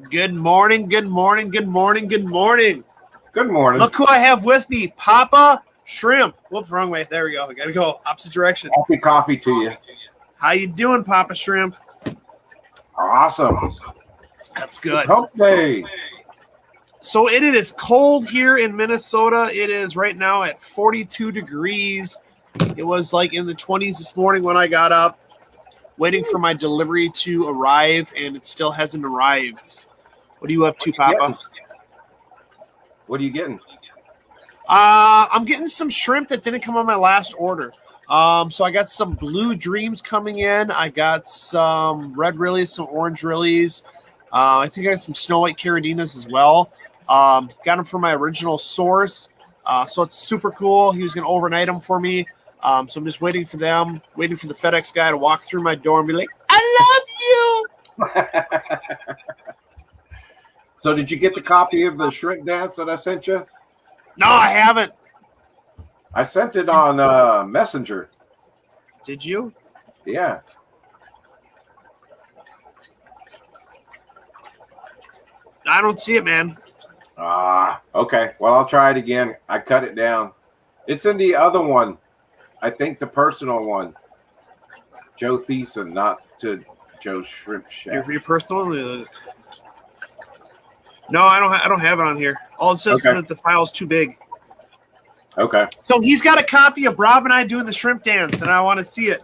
Good morning, good morning, good morning, good morning. Good morning. Look who I have with me, Papa Shrimp. Whoops, wrong way. There we go. I gotta go opposite direction. Happy coffee to you. How you doing, Papa Shrimp? Awesome. That's good. Hump day. So it is cold here in Minnesota. It is right now at 42 degrees. It was like in the 20s this morning when I got up, waiting for my delivery to arrive, and it still hasn't arrived. What are you up to, Papa? What are you getting? I'm getting some shrimp that didn't come on my last order. So I got some blue dreams coming in. I got some red rillies, some orange rillies. I think I got some snow white caradinas as well. Got them from my original source. So it's super cool. He was going to overnight them for me. So I'm just waiting for them, waiting for the FedEx guy to walk through my door and be like, I love you. So did you get the copy of the Shrink Dance that I sent you? No, I haven't. I sent it on Messenger. Did you? Yeah. I don't see it, man. Okay. Well, I'll try it again. I cut it down. It's in the other one. I think the personal one. Joe Thiessen, not to Joe Shrimp Shack. Your personal? No, I don't have it on here. All it says is that the file is too big. Okay. So he's got a copy of Rob and I doing the shrimp dance, and I want to see it.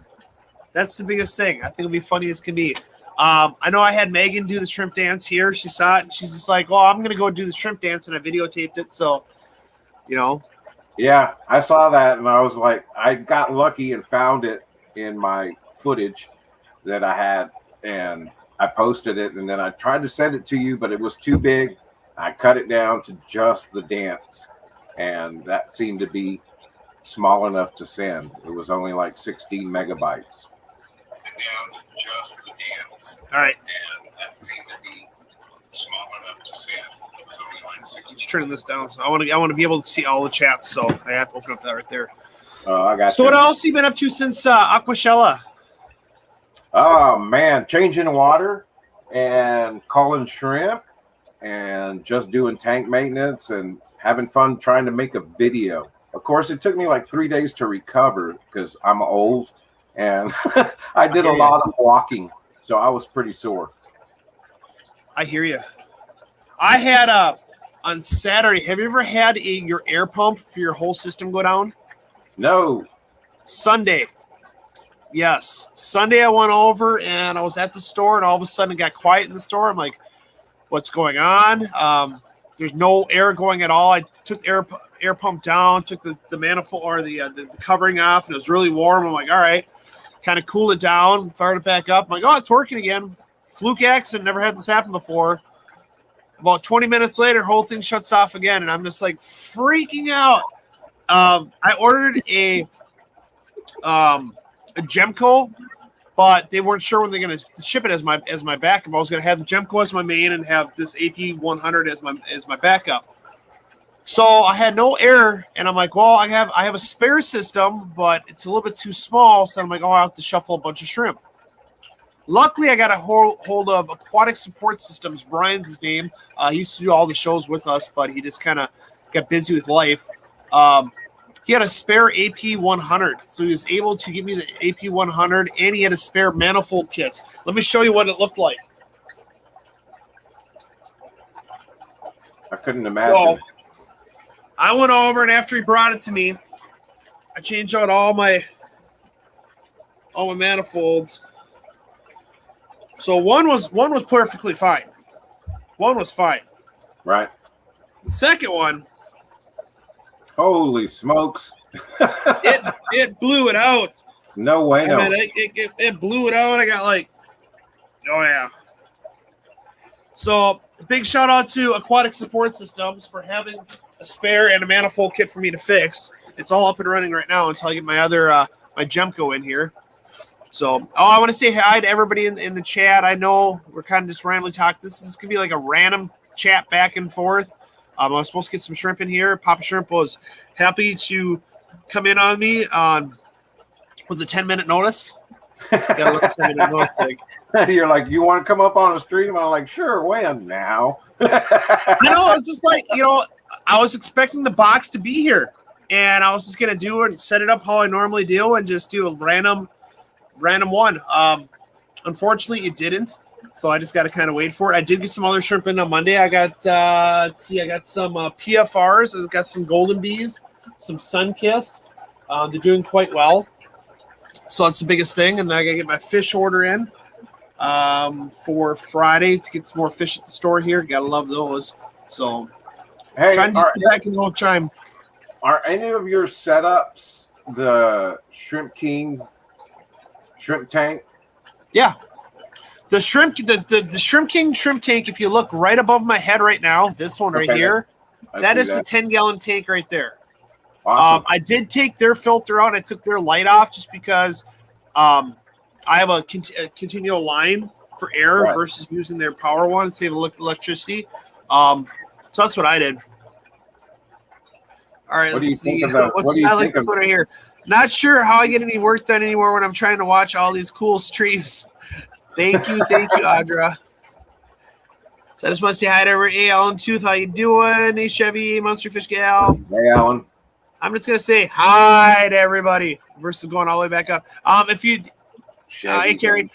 That's the biggest thing. I think it'll be funny as can be. I know I had Megan do the shrimp dance here. She saw it, and she's just like, well, I'm going to go do the shrimp dance, and I videotaped it. So, you know. Yeah, I saw that, and I was like, I got lucky and found it in my footage that I had, and I posted it, and then I tried to send it to you, but it was too big. I cut it down to just the dance, and that seemed to be small enough to send. It was only like 16 megabytes. Down to just the dance. All right. And that seemed to be small enough to send. It was only like 16. Just turning this down. So I want to be able to see all the chats, so I have to open up that right there. I got so you. What else have you been up to since Aquashella? Oh, man, changing water and calling shrimp and just doing tank maintenance and having fun trying to make a video. Of course, it took me like 3 days to recover because I'm old and I did a lot of walking, so I was pretty sore. I hear you. I had on Saturday, have you ever had your air pump for your whole system go down? No. Sunday. Yes. Sunday I went over and I was at the store and all of a sudden it got quiet in the store. I'm like, what's going on? There's no air going at all. I took the air pump down, took the manifold or the covering off, and it was really warm. I'm like, all right. Kind of cooled it down, fired it back up. I'm like, oh, it's working again. Fluke accident. Never had this happen before. About 20 minutes later, whole thing shuts off again, and I'm just like freaking out. I ordered a Gemco, but they weren't sure when they're going to ship it as my backup. I was going to have the Gemco as my main and have this AP 100 as my backup. So I had no air, and I'm like, well, I have a spare system, but it's a little bit too small. So I'm like, oh, I have to shuffle a bunch of shrimp. Luckily, I got a hold of Aquatic Support Systems. Brian's his name. He used to do all the shows with us, but he just kind of got busy with life. He had a spare AP 100, so he was able to give me the AP 100, and he had a spare manifold kit. Let me show you what it looked like. I couldn't imagine. So I went over, and after he brought it to me, I changed out all my manifolds. So one was perfectly fine. One was fine. Right. The second one, holy smokes! it blew it out. No way, no. I mean, it blew it out. I got like, oh yeah. So big shout out to Aquatic Support Systems for having a spare and a manifold kit for me to fix. It's all up and running right now until I get my other my Gemco in here. So, I want to say hi to everybody in the chat. I know we're kind of just randomly talking. This is going to be like a random chat back and forth. I was supposed to get some shrimp in here. Papa Shrimp was happy to come in on me with a 10-minute notice. Got a little 10-minute notice. Like, You're like, you want to come up on a stream? I'm like, sure, when now? It's just like, I was expecting the box to be here, and I was just gonna do it and set it up how I normally do, and just do a random one. Unfortunately, it didn't, so I just got to kind of wait for it. I did get some other shrimp in on Monday. I got I got some PFRs. I got some golden bees, some sun-kissed. They're doing quite well, so that's the biggest thing. And I got to get my fish order in for Friday to get some more fish at the store here. Gotta love those. So, hey, trying to get back in the whole time. Are any of your setups the Shrimp King shrimp tank? Yeah, the shrimp, the Shrimp King shrimp tank. If you look right above my head right now, this one right here, that is the 10-gallon tank right there. Awesome. I did take their filter out. I took their light off just because I have a continual line for air versus using their power one to save electricity. So that's what I did. All right, let's see. I like this one right here. Not sure how I get any work done anymore when I'm trying to watch all these cool streams. Thank you, Audra. So I just want to say hi to everybody. Hey, Alan Tooth, how you doing? Hey, Chevy, Monster Fish Gal. Hey, Alan. I'm just gonna say hi to everybody versus going all the way back up. If you, hey Carrie,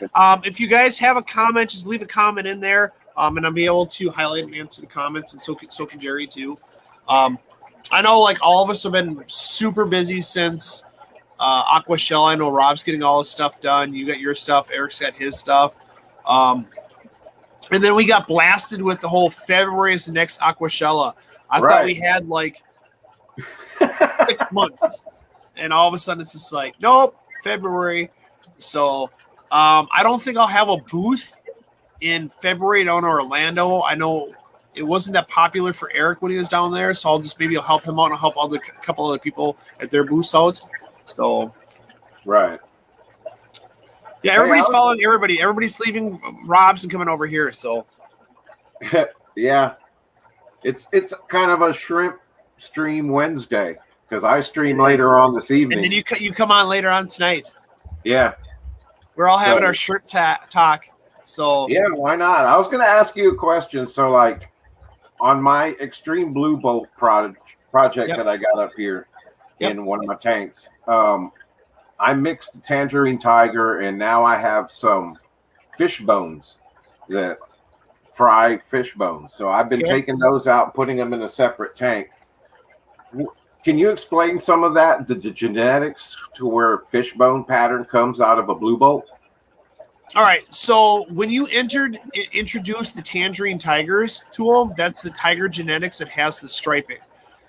if you guys have a comment, just leave a comment in there, and I'll be able to highlight and answer the comments, and so can Jerry too. I know like all of us have been super busy since Aqua Shell. I know Rob's getting all his stuff done. You got your stuff. Eric's got his stuff. And then we got blasted with the whole February is the next Aqua Shell. I thought we had like 6 months, and all of a sudden it's just like, nope, February. So I don't think I'll have a booth in February down in Orlando. I know it wasn't that popular for Eric when he was down there, so I'll help him out and help a couple other people at their booths out. So yeah, everybody's following everybody. Everybody's leaving Rob's and coming over here. So yeah, it's kind of a shrimp stream Wednesday because I stream later on this evening, and then you come on later on tonight. Yeah, we're all having our shrimp talk. So yeah, why not? I was going to ask you a question. So like on my Extreme Blue Bolt project that I got up here in one of my tanks, I mixed Tangerine Tiger, and now I have some fish bones, that fry fish bones. So I've been taking those out and putting them in a separate tank. Can you explain some of that, the genetics to where a fish bone pattern comes out of a Blue Bolt? All right. So when you introduced the Tangerine Tigers to them, that's the Tiger genetics that has the striping.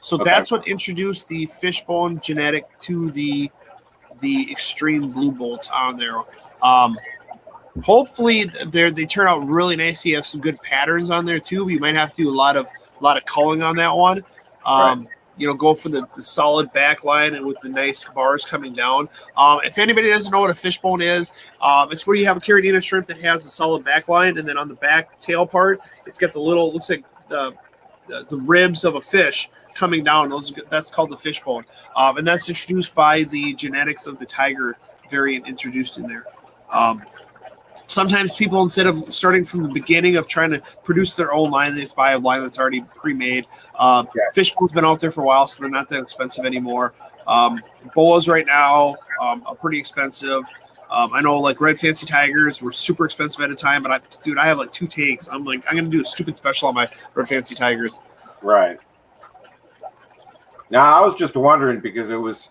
So that's what introduced the fishbone genetic to the Extreme Blue Bolts on there. Hopefully they turn out really nice. You have some good patterns on there too. You might have to do a lot of culling on that one. Go for the solid back line and with the nice bars coming down. If anybody doesn't know what a fishbone is, it's where you have a Carolina shrimp that has a solid back line, and then on the back tail part, it's got the little, looks like the ribs of a fish coming down. That's called the fishbone. And that's introduced by the genetics of the Tiger variant introduced in there. Sometimes people, instead of starting from the beginning of trying to produce their own line, they just buy a line that's already pre-made. Fishbone's been out there for a while, so they're not that expensive anymore. Boas right now are pretty expensive. I know like Red Fancy Tigers were super expensive at a time, but I have like 2 tanks. I'm going to do a stupid special on my Red Fancy Tigers. Right. Now, I was just wondering because it was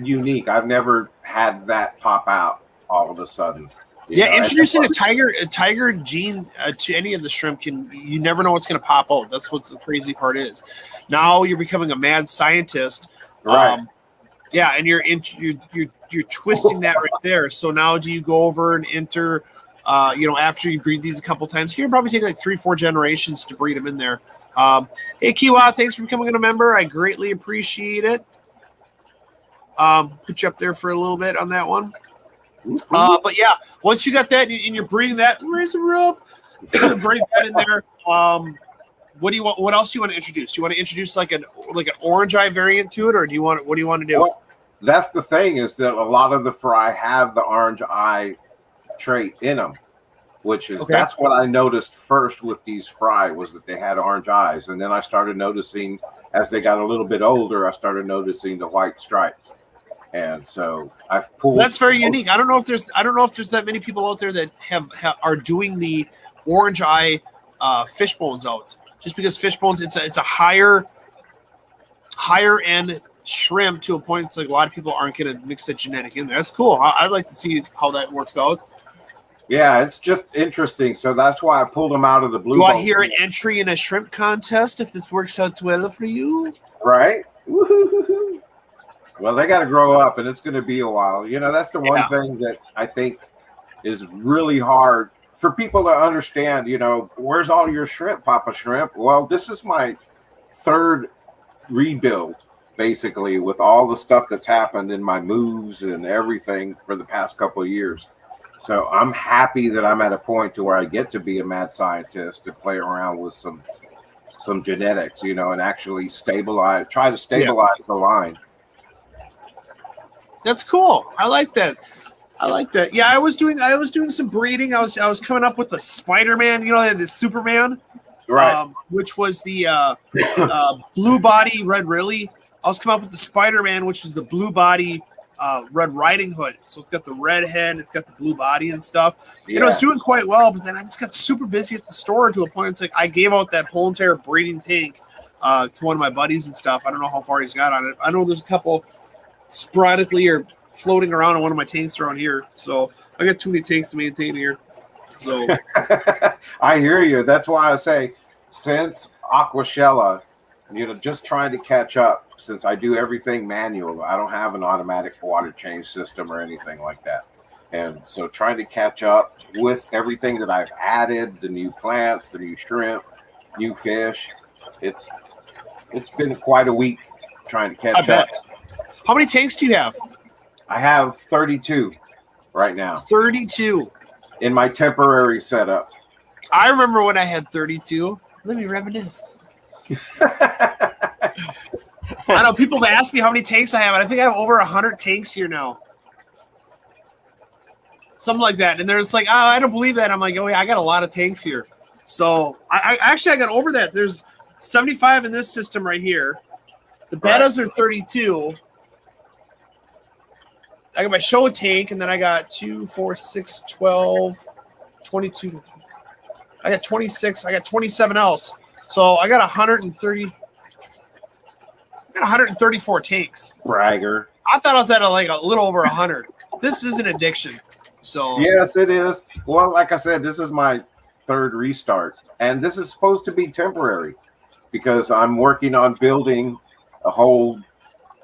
unique. I've never had that pop out all of a sudden. Introducing a tiger gene to any of the shrimp you never know what's going to pop out. That's what the crazy part is. Now you're becoming a mad scientist, right? And you're twisting that right there. So now do you go over and enter? After you breed these a couple times, you can probably take like 3-4 generations to breed them in there. Hey Kiwa, thanks for becoming a member. I greatly appreciate it. Put you up there for a little bit on that one. But yeah, once you got that and you're breeding that, raise the roof, bring that in there. What do you want? What else do you want to introduce? Do you want to introduce like an orange eye variant to it, or what do you want to do? Well, that's the thing, is that a lot of the fry have the orange eye trait in them. which is Okay. that's what I noticed first with these fry was that they had orange eyes, and then I started noticing as they got a little bit older, I started noticing the white stripes, and so I've pulled. That's very unique. I don't know if there's that many people out there that are doing the orange eye fish bones out. Just because fish bones, it's a higher end shrimp to a point. It's like a lot of people aren't going to mix that genetic in there. That's cool. I'd like to see how that works out. Yeah, it's just interesting. So that's why I pulled them out of the blue. Do I hear an entry in a shrimp contest if this works out well for you? Right? Woo-hoo-hoo-hoo. Well, they got to grow up, and it's going to be a while. You know, that's the one thing that I think is really hard for people to understand. You know, where's all your shrimp, Papa Shrimp? Well, this is my third rebuild, basically, with all the stuff that's happened in my moves and everything for the past couple of years. So I'm happy that I'm at a point to where I get to be a mad scientist and play around with some genetics, you know, and actually try to stabilize the line. That's cool. I like that. Yeah, I was doing some breeding. I was coming up with the Spider-Man, you know, the Superman, Right? Which was the blue body Red Riley. I was coming up with the Spider-Man, which is the blue body Red Riding Hood. So it's got the red head, it's got the blue body and stuff. Yeah. And it was doing quite well, but then I just got super busy at the store to a point. It's like I gave out that whole entire breeding tank to one of my buddies and stuff. I don't know how far he's got on it. I know there's a couple sporadically or floating around on one of my tanks around here. So I got too many tanks to maintain here. So I hear you. That's why I say since Aquashella, you know, just trying to catch up since I do everything manual. I don't have an automatic water change system or anything like that. And so trying to catch up with everything that I've added, the new plants, the new shrimp, new fish. It's been quite a week trying to catch up. How many tanks do you have? I have 32 right now. 32 in my temporary setup. I remember when I had 32. Let me reminisce. I know people have asked me how many tanks I have, and I think I have over 100 tanks here now. Something like that. And they're just like, oh, I don't believe that. I'm like, oh, yeah, I got a lot of tanks here. So I got over that. There's 75 in this system right here. The betas are 32. I got my show tank, and then I got 2, 4, 6, 12, 22. I got 26. I got 27 else. So I got 130. I got 134 tanks. Bragger. I thought I was at a little over 100. This is an addiction. So yes, it is. Well, like I said, this is my third restart, and this is supposed to be temporary because I'm working on building a whole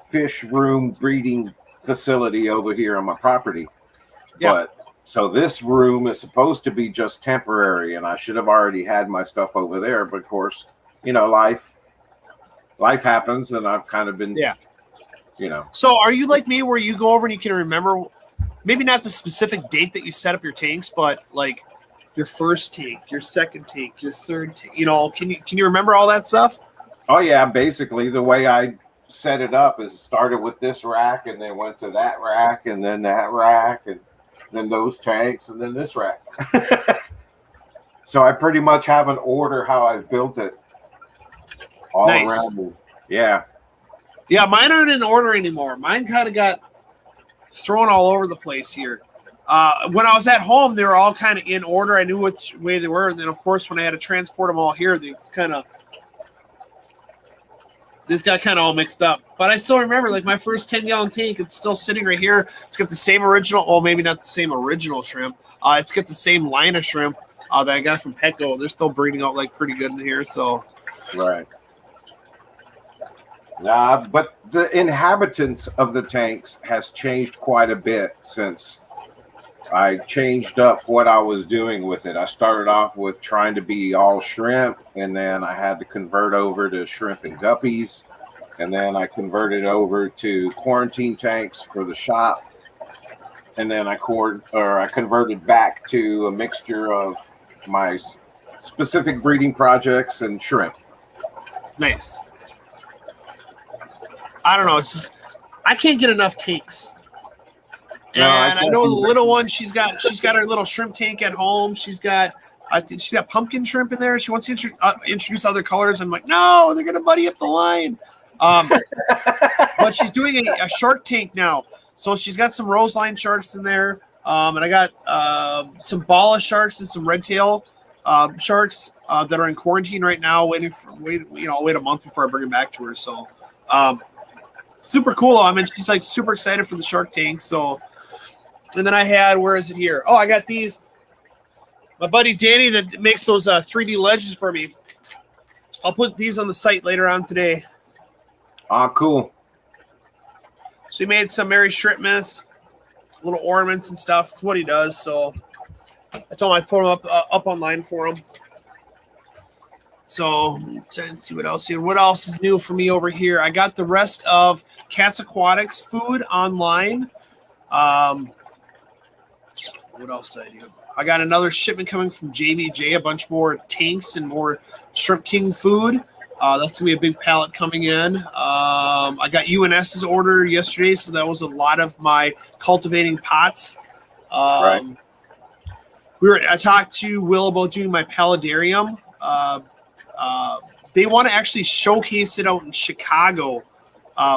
fish room breeding facility over here on my property. Yeah. But so this room is supposed to be just temporary, and I should have already had my stuff over there. But of course, you know, life happens, and I've kind of been, you know. So are you like me where you go over and you can remember, maybe not the specific date that you set up your tanks, but like your first tank, your second tank, your third tank, you know, can you remember all that stuff? Oh yeah, basically the way I set it up is started with this rack and then went to that rack and then that rack and then those tanks and then this rack. So I pretty much have an order how I've built it all around me. Yeah. Yeah, mine aren't in order anymore. Mine kind of got thrown all over the place here. When I was at home, they were all kind of in order. I knew which way they were. And then, of course, when I had to transport them all here, this got kind of all mixed up. But I still remember, like, my first 10-gallon tank, it's still sitting right here. It's got the same original, well, maybe not the same original shrimp. It's got the same line of shrimp that I got from Petco. They're still breeding out, like, pretty good in here. So, right. But the inhabitants of the tanks has changed quite a bit since I changed up what I was doing with it. I started off with trying to be all shrimp, and then I had to convert over to shrimp and guppies, and then I converted over to quarantine tanks for the shop, and then I converted back to a mixture of my specific breeding projects and shrimp. Nice. I don't know. It's just, I can't get enough tanks. No, And I know the little one, she's got her little shrimp tank at home. I think she's got pumpkin shrimp in there. She wants to introduce other colors. I'm like, no, they're gonna buddy up the line. But she's doing a shark tank now, so she's got some roseline sharks in there, and I got some bala sharks and some red tail sharks that are in quarantine right now, wait a month before I bring them back to her. So, super cool. I mean, she's like super excited for the shark tank. So, and then I had, where is it here? Oh, I got these. My buddy Danny that makes those 3D ledges for me. I'll put these on the site later on today. Oh, cool. So he made some Mary Shrimpmas, little ornaments and stuff. That's what he does. So I told him I'd put them up online for him. So let's see what else here. What else is new for me over here? I got the rest of Cats Aquatics food online. What else did I do? I got another shipment coming from JBJ, a bunch more tanks and more Shrimp King food. That's going to be a big pallet coming in. I got UNS's order yesterday, so that was a lot of my cultivating pots. Right. I talked to Will about doing my paludarium. They want to actually showcase it out in Chicago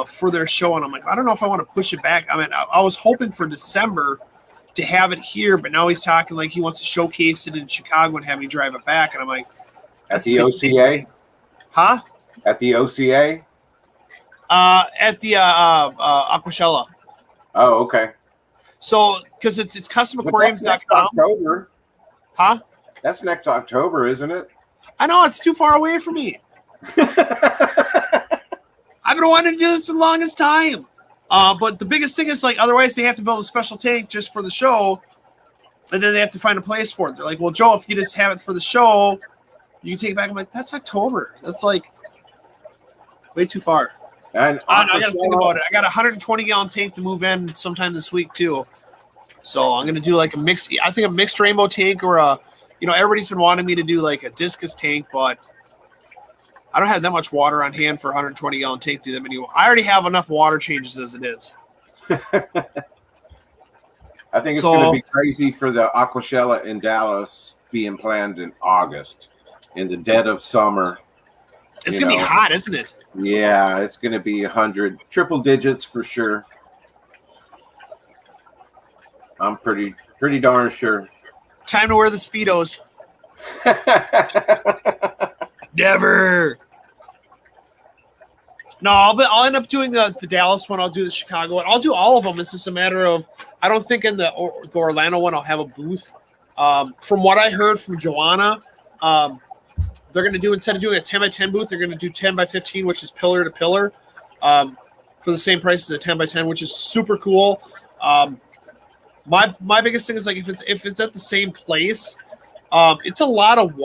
for their show, and I'm like, I don't know if I want to push it back. I mean, I was hoping for December to have it here, but now he's talking like he wants to showcase it in Chicago and have me drive it back, and I'm like, at the OCA? Huh? At the OCA? At the Aquashella. Oh, okay. So, because it's customaquariums.com. October. Huh? That's next October, isn't it? I know, it's too far away from me. I've been wanting to do this for the longest time. But the biggest thing is, like, otherwise they have to build a special tank just for the show, and then they have to find a place for it. They're like, well, Joe, if you just have it for the show, you can take it back. I'm like, that's October. That's like way too far. And I got to think about it. I got a 120-gallon tank to move in sometime this week too. So I'm gonna do like a mixed rainbow tank, or everybody's been wanting me to do like a discus tank, but I don't have that much water on hand for a 120-gallon tank to do that many. I already have enough water changes as it is. I think it's going to be crazy for the Aquashella in Dallas being planned in August, in the dead of summer. It's going to be hot, isn't it? Yeah, it's going to be 100, triple digits for sure. I'm pretty darn sure. Time to wear the Speedos. Never. No, I'll end up doing the Dallas one. I'll do the Chicago one. I'll do all of them. It's just a matter of, I don't think in the Orlando one I'll have a booth. From what I heard from Joanna, they're going to do, instead of doing a 10x10 booth, they're going to do 10x15, which is pillar to pillar, for the same price as a 10x10, which is super cool. My biggest thing is, like, if it's at the same place, it's a lot of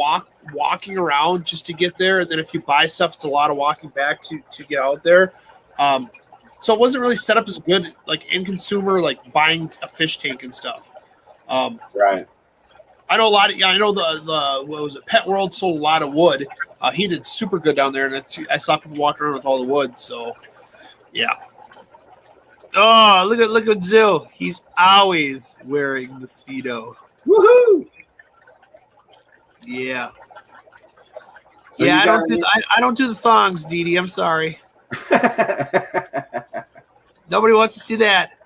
walking around just to get there, and then if you buy stuff, it's a lot of walking back to get out there. So it wasn't really set up as good, like in consumer, like buying a fish tank and stuff. Right. I know a lot of, I know the what was it, Pet World sold a lot of wood. He did super good down there, and I saw people walking around with all the wood. So yeah. Oh, look at Zill. He's always wearing the Speedo. Woohoo! Yeah. So yeah, I don't do the thongs, Dee. I'm sorry. Nobody wants to see that.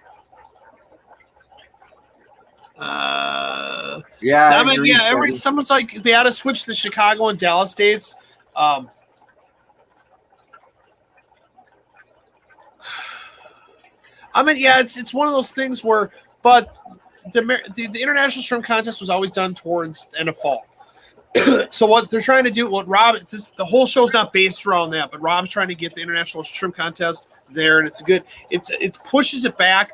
Yeah, I mean, yeah. Someone's like, they had to switch the Chicago and Dallas dates. I mean, yeah, it's one of those things where, but the International Shrimp Contest was always done towards the end of fall. So what they're trying to do, the whole show's not based around that, but Rob's trying to get the International Shrimp Contest there, and it pushes it back.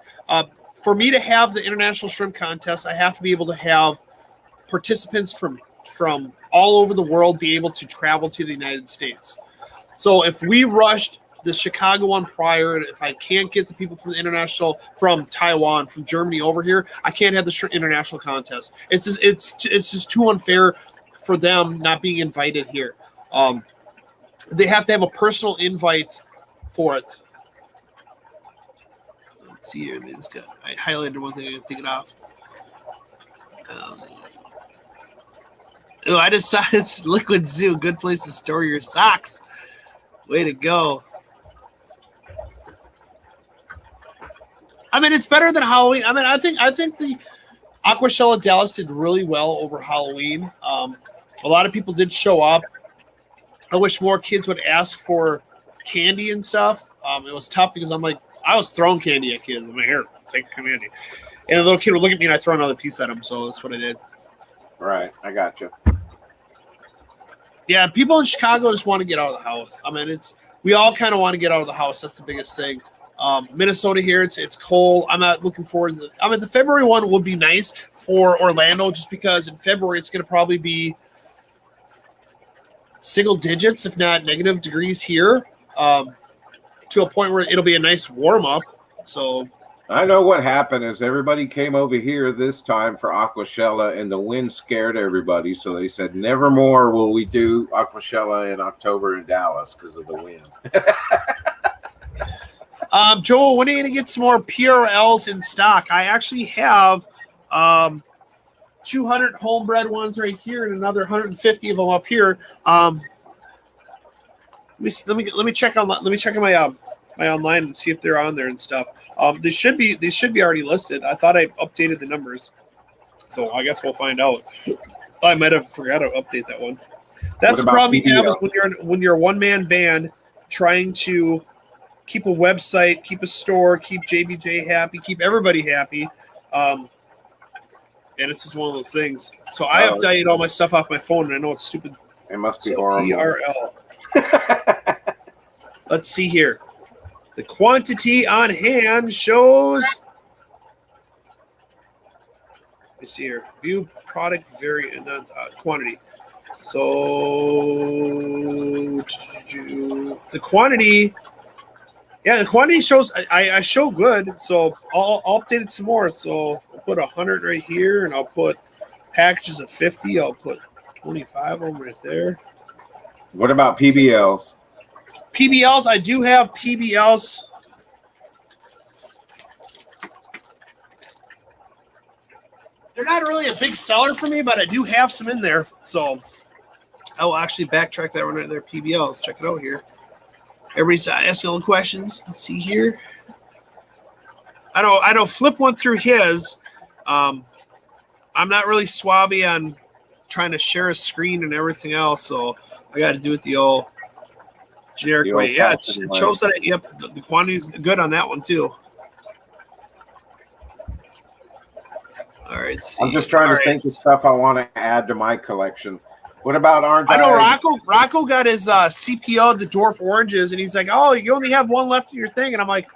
For me to have the International Shrimp Contest, I have to be able to have participants from all over the world be able to travel to the United States. So if we rushed the Chicago one prior, and if I can't get the people from the international, from Taiwan, from Germany over here, I can't have the international contest. It's just too unfair for them not being invited here. They have to have a personal invite for it. Let's see here. It's good. I highlighted one thing. I can take it off. Oh, I just saw it's Liquid Zoo. Good place to store your socks. Way to go. I mean, it's better than Halloween. I mean, I think the Aqua Shell of Dallas did really well over Halloween. A lot of people did show up. I wish more kids would ask for candy and stuff. It was tough because I was throwing candy at kids. I'm like, here, take candy. And the little kid would look at me and I throw another piece at him. So that's what I did. Right. I got you. Yeah, people in Chicago just want to get out of the house. I mean, we all kind of want to get out of the house. That's the biggest thing. Minnesota here, it's cold. I'm not looking forward to the February one will be nice for Orlando just because in February it's going to probably be single digits, if not negative degrees here, to a point where it'll be a nice warm up. So I know what happened is everybody came over here this time for Aquashella and the wind scared everybody. So they said, never more will we do Aquashella in October in Dallas because of the wind. Joel, when are you going to get some more PRLs in stock? I actually have 200 homebred ones right here and another 150 of them up here. Let me check on my online and see if they're on there and stuff. They should be already listed. I thought I updated the numbers, so I guess we'll find out. I might have forgot to update that one. That's the problem you have is when you're a one-man band trying to keep a website, keep a store, keep JBJ happy, keep everybody happy. And it's just one of those things. So I updated all my stuff off my phone, and I know it's stupid. It must be horrible. PRL. Let's see here. The quantity on hand shows. Let's see here. View product variant, quantity. So the quantity. Yeah, the quantity shows I show good, so I'll update it some more. So I'll put 100 right here, and I'll put packages of 50. I'll put 25 of them right there. What about PBLs? PBLs, I do have PBLs. They're not really a big seller for me, but I do have some in there. So I will actually backtrack that one right there. PBLs, check it out here. Everybody's asking all the questions. Let's see here. I know Flip went through his. I'm not really swabby on trying to share a screen and everything else, so I got to do it the old generic way. Yeah, it shows that. The quantity is good on that one too. All right. I'm just trying to think of stuff I want to add to my collection. What about orange? I know Rocco got his CPO, the dwarf oranges, and he's like, "Oh, you only have one left in your thing," and I'm like,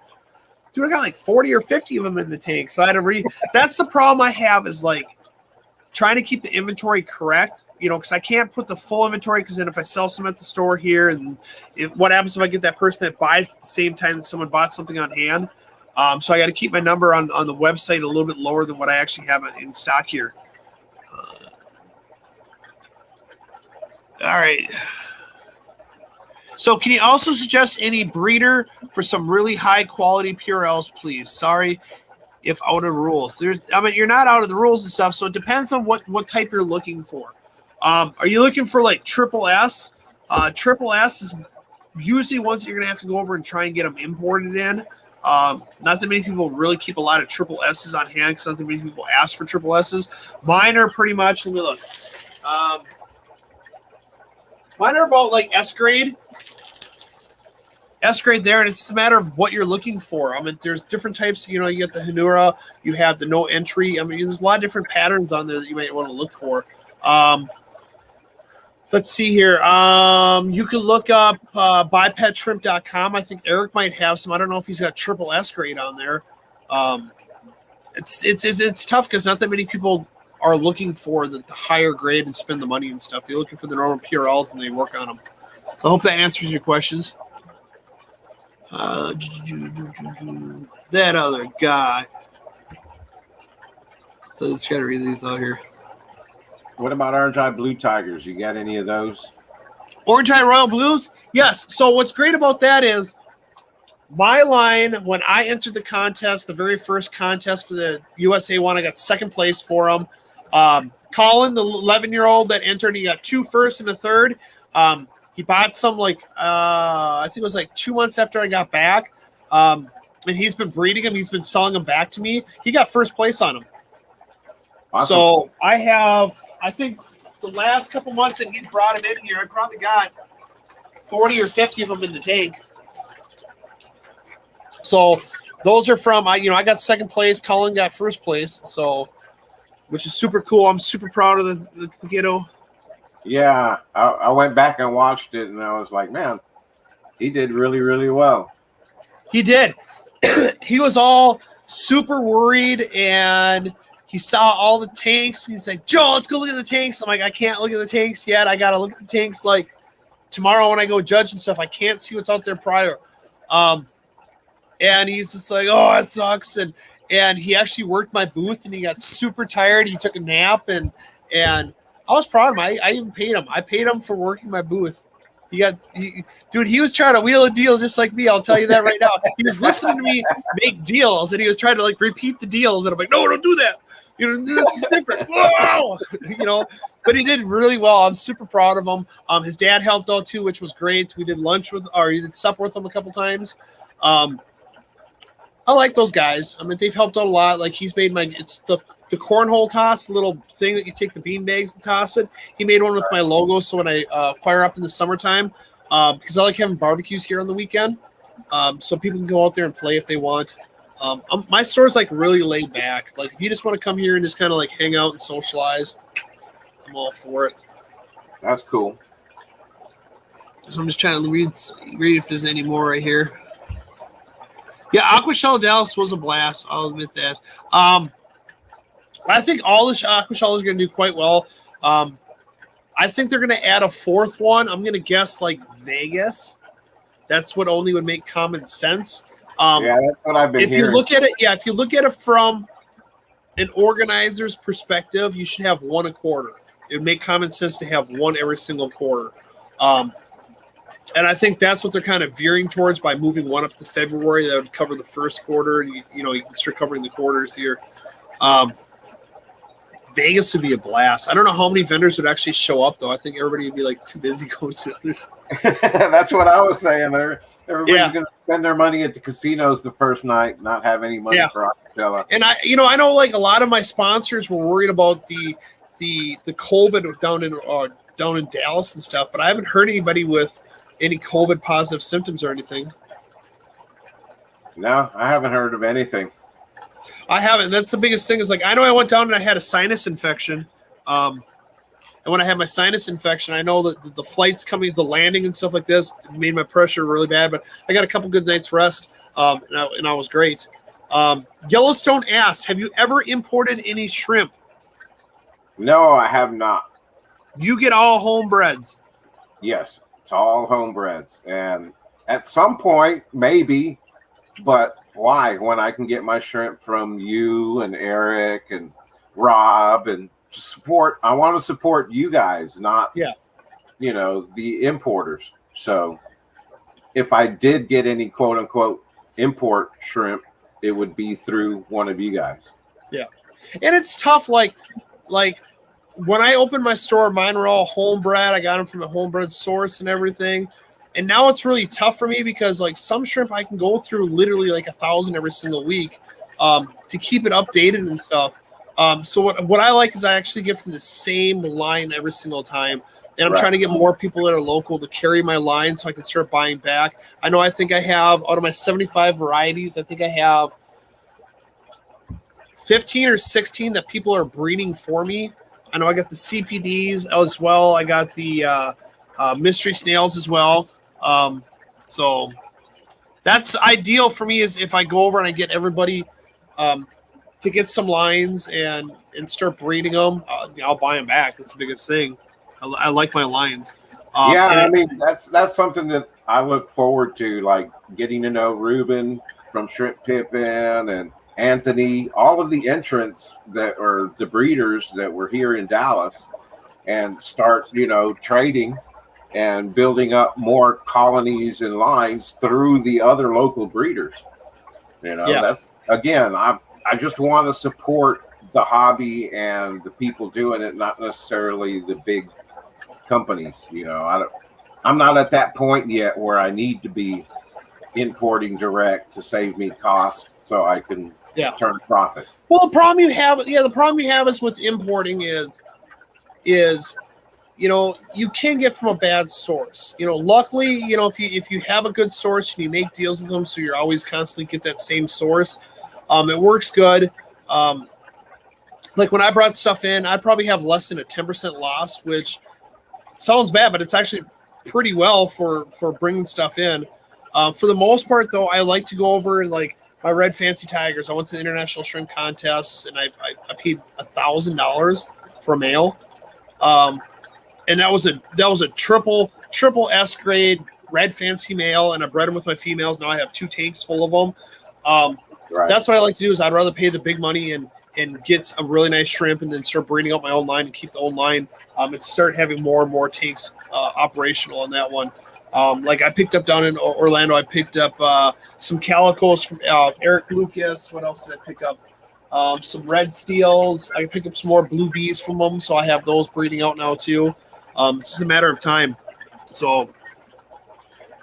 "Dude, I got like 40 or 50 of them in the tank." So I had to That's the problem I have is like trying to keep the inventory correct, because I can't put the full inventory because then if I sell some at the store here, and what happens if I get that person that buys at the same time that someone bought something on hand? So I got to keep my number on the website a little bit lower than what I actually have in stock here. All right. So can you also suggest any breeder for some really high quality PRLs, please? Sorry if out of rules. You're not out of the rules and stuff, so it depends on what type you're looking for. Are you looking for like triple S? Triple S is usually ones that you're going to have to go over and try and get them imported in. Not that many people really keep a lot of triple S's on hand because not that many people ask for triple S's. Mine are pretty much, let me look. Mine are about like S grade there, and it's just a matter of what you're looking for. There's different types. You get the Hanura, you have the no entry. There's a lot of different patterns on there that you might want to look for. Let's see here. You can look up bipetshrimp.com. I think Eric might have some. I don't know if he's got triple S grade on there. It's tough because not that many people are looking for the higher grade and spend the money and stuff. They're looking for the normal PRLs and they work on them. So I hope that answers your questions. That other guy. So I just got to read these out here. What about Orange Eye Blue Tigers? You got any of those? Orange Eye Royal Blues? Yes. So what's great about that is My line, when I entered the contest, the very first contest for the USA one, I got second place for him. Colin, the 11-year-old that entered, he got 2 firsts and a third. He bought some I think it was like 2 months after I got back. And he's been breeding him. He's been selling them back to me. He got first place on them. Awesome. So I think the last couple months that he's brought him in here, I probably got 40 or 50 of them in the tank. So those are from, I got second place. Colin got first place. So, which is super cool. I'm super proud of the kiddo. Yeah, I went back and watched it, and I was like, man, he did really, really well. He did. He was all super worried, and he saw all the tanks. He's like, Joe, let's go look at the tanks. I'm like, I can't look at the tanks yet. I got to look at the tanks like tomorrow when I go judge and stuff. I can't see what's out there prior. And he's just like, oh, that sucks. And he actually worked my booth, and he got super tired. He took a nap, and I was proud of him. I even paid him. I paid him for working my booth. He was trying to wheel a deal just like me. I'll tell you that right now. He was listening to me make deals, and he was trying to like repeat the deals. And I'm like, no, don't do that. This is different. Whoa! But he did really well. I'm super proud of him. His dad helped out too, which was great. We did he did supper with him a couple times. I like those guys. I mean, they've helped out a lot. Like he's made it's the cornhole toss, the little thing that you take the bean bags and toss it. He made one with my logo. So when I fire up in the summertime, because I like having barbecues here on the weekend, so people can go out there and play if they want. My store's like really laid back. Like if you just want to come here and just kind of like hang out and socialize, I'm all for it. That's cool. So I'm just trying to read if there's any more right here. Yeah, Aquashell Dallas was a blast. I'll admit that. I think all the Aquashell is going to do quite well. I think they're going to add a fourth one. I'm going to guess like Vegas. That's what only would make common sense. Yeah, that's what I've been hearing. If you look at it from an organizer's perspective, you should have one a quarter. It would make common sense to have one every single quarter. And I think that's what they're kind of veering towards by moving one up to February. That would cover the first quarter, and you can start covering the quarters here. Vegas would be a blast. I don't know how many vendors would actually show up, though. I think everybody would be like too busy going to others. That's what I was saying. Everybody's going to spend their money at the casinos the first night, not have any money for Aquashell. And I know like a lot of my sponsors were worried about the COVID down in Dallas and stuff, but I haven't heard anybody with any COVID positive symptoms or anything. No, I haven't heard of anything. I haven't. That's the biggest thing is like, I know I went down and I had a sinus infection. And when I had my sinus infection, I know that the flights coming, the landing and stuff like this made my pressure really bad, but I got a couple good nights rest. And I was great. Yellowstone asked, have you ever imported any shrimp? No, I have not. You get all homebreds. Yes. It's all homebreds. And at some point, maybe, but why? When I can get my shrimp from you and Eric and Rob and support, I want to support you guys, not, the importers. So if I did get any quote unquote import shrimp, it would be through one of you guys. Yeah. And it's tough. Like when I opened my store, mine were all homebred. I got them from a homebred source and everything. And now it's really tough for me because like some shrimp I can go through literally like 1,000 every single week to keep it updated and stuff. So what I like is I actually get from the same line every single time. And I'm trying to get more people that are local to carry my line so I can start buying back. I think I have, out of my 75 varieties, I think I have 15 or 16 that people are breeding for me. I know I got the CPDs as well. I got the mystery snails as well. So that's ideal for me is if I go over and I get everybody to get some lines and start breeding them, I'll buy them back. That's the biggest thing. I like my lines. That's something that I look forward to, like getting to know Ruben from Shrimp Pippin and Anthony, all of the entrants that are the breeders that were here in Dallas, and start, trading and building up more colonies and lines through the other local breeders. You know, that's, again, I just want to support the hobby and the people doing it, not necessarily the big companies. You know, I'm not at that point yet where I need to be importing direct to save me cost so I can turn profit. Well, the problem you have is with importing is you know, you can get from a bad source. You know, luckily, you know, if you have a good source and you make deals with them, so you're always constantly get that same source, it works good. Like when I brought stuff in, I'd probably have less than a 10% loss, which sounds bad, but it's actually pretty well for bringing stuff in. For the most part, though, I like to go over and like my red fancy tigers. I went to the international shrimp contests and I paid $1,000 for a male. And that was a triple S grade red fancy male, and I bred them with my females. Now I have 2 tanks full of them. That's what I like to do is I'd rather pay the big money and get a really nice shrimp and then start breeding out my own line and keep the own line and start having more and more tanks operational on that one. Like I picked up down in Orlando, I picked up some calicos from Eric Lucas. What else did I pick up? Some red steels. I picked up some more blue bees from them, so I have those breeding out now too. It's just a matter of time. So,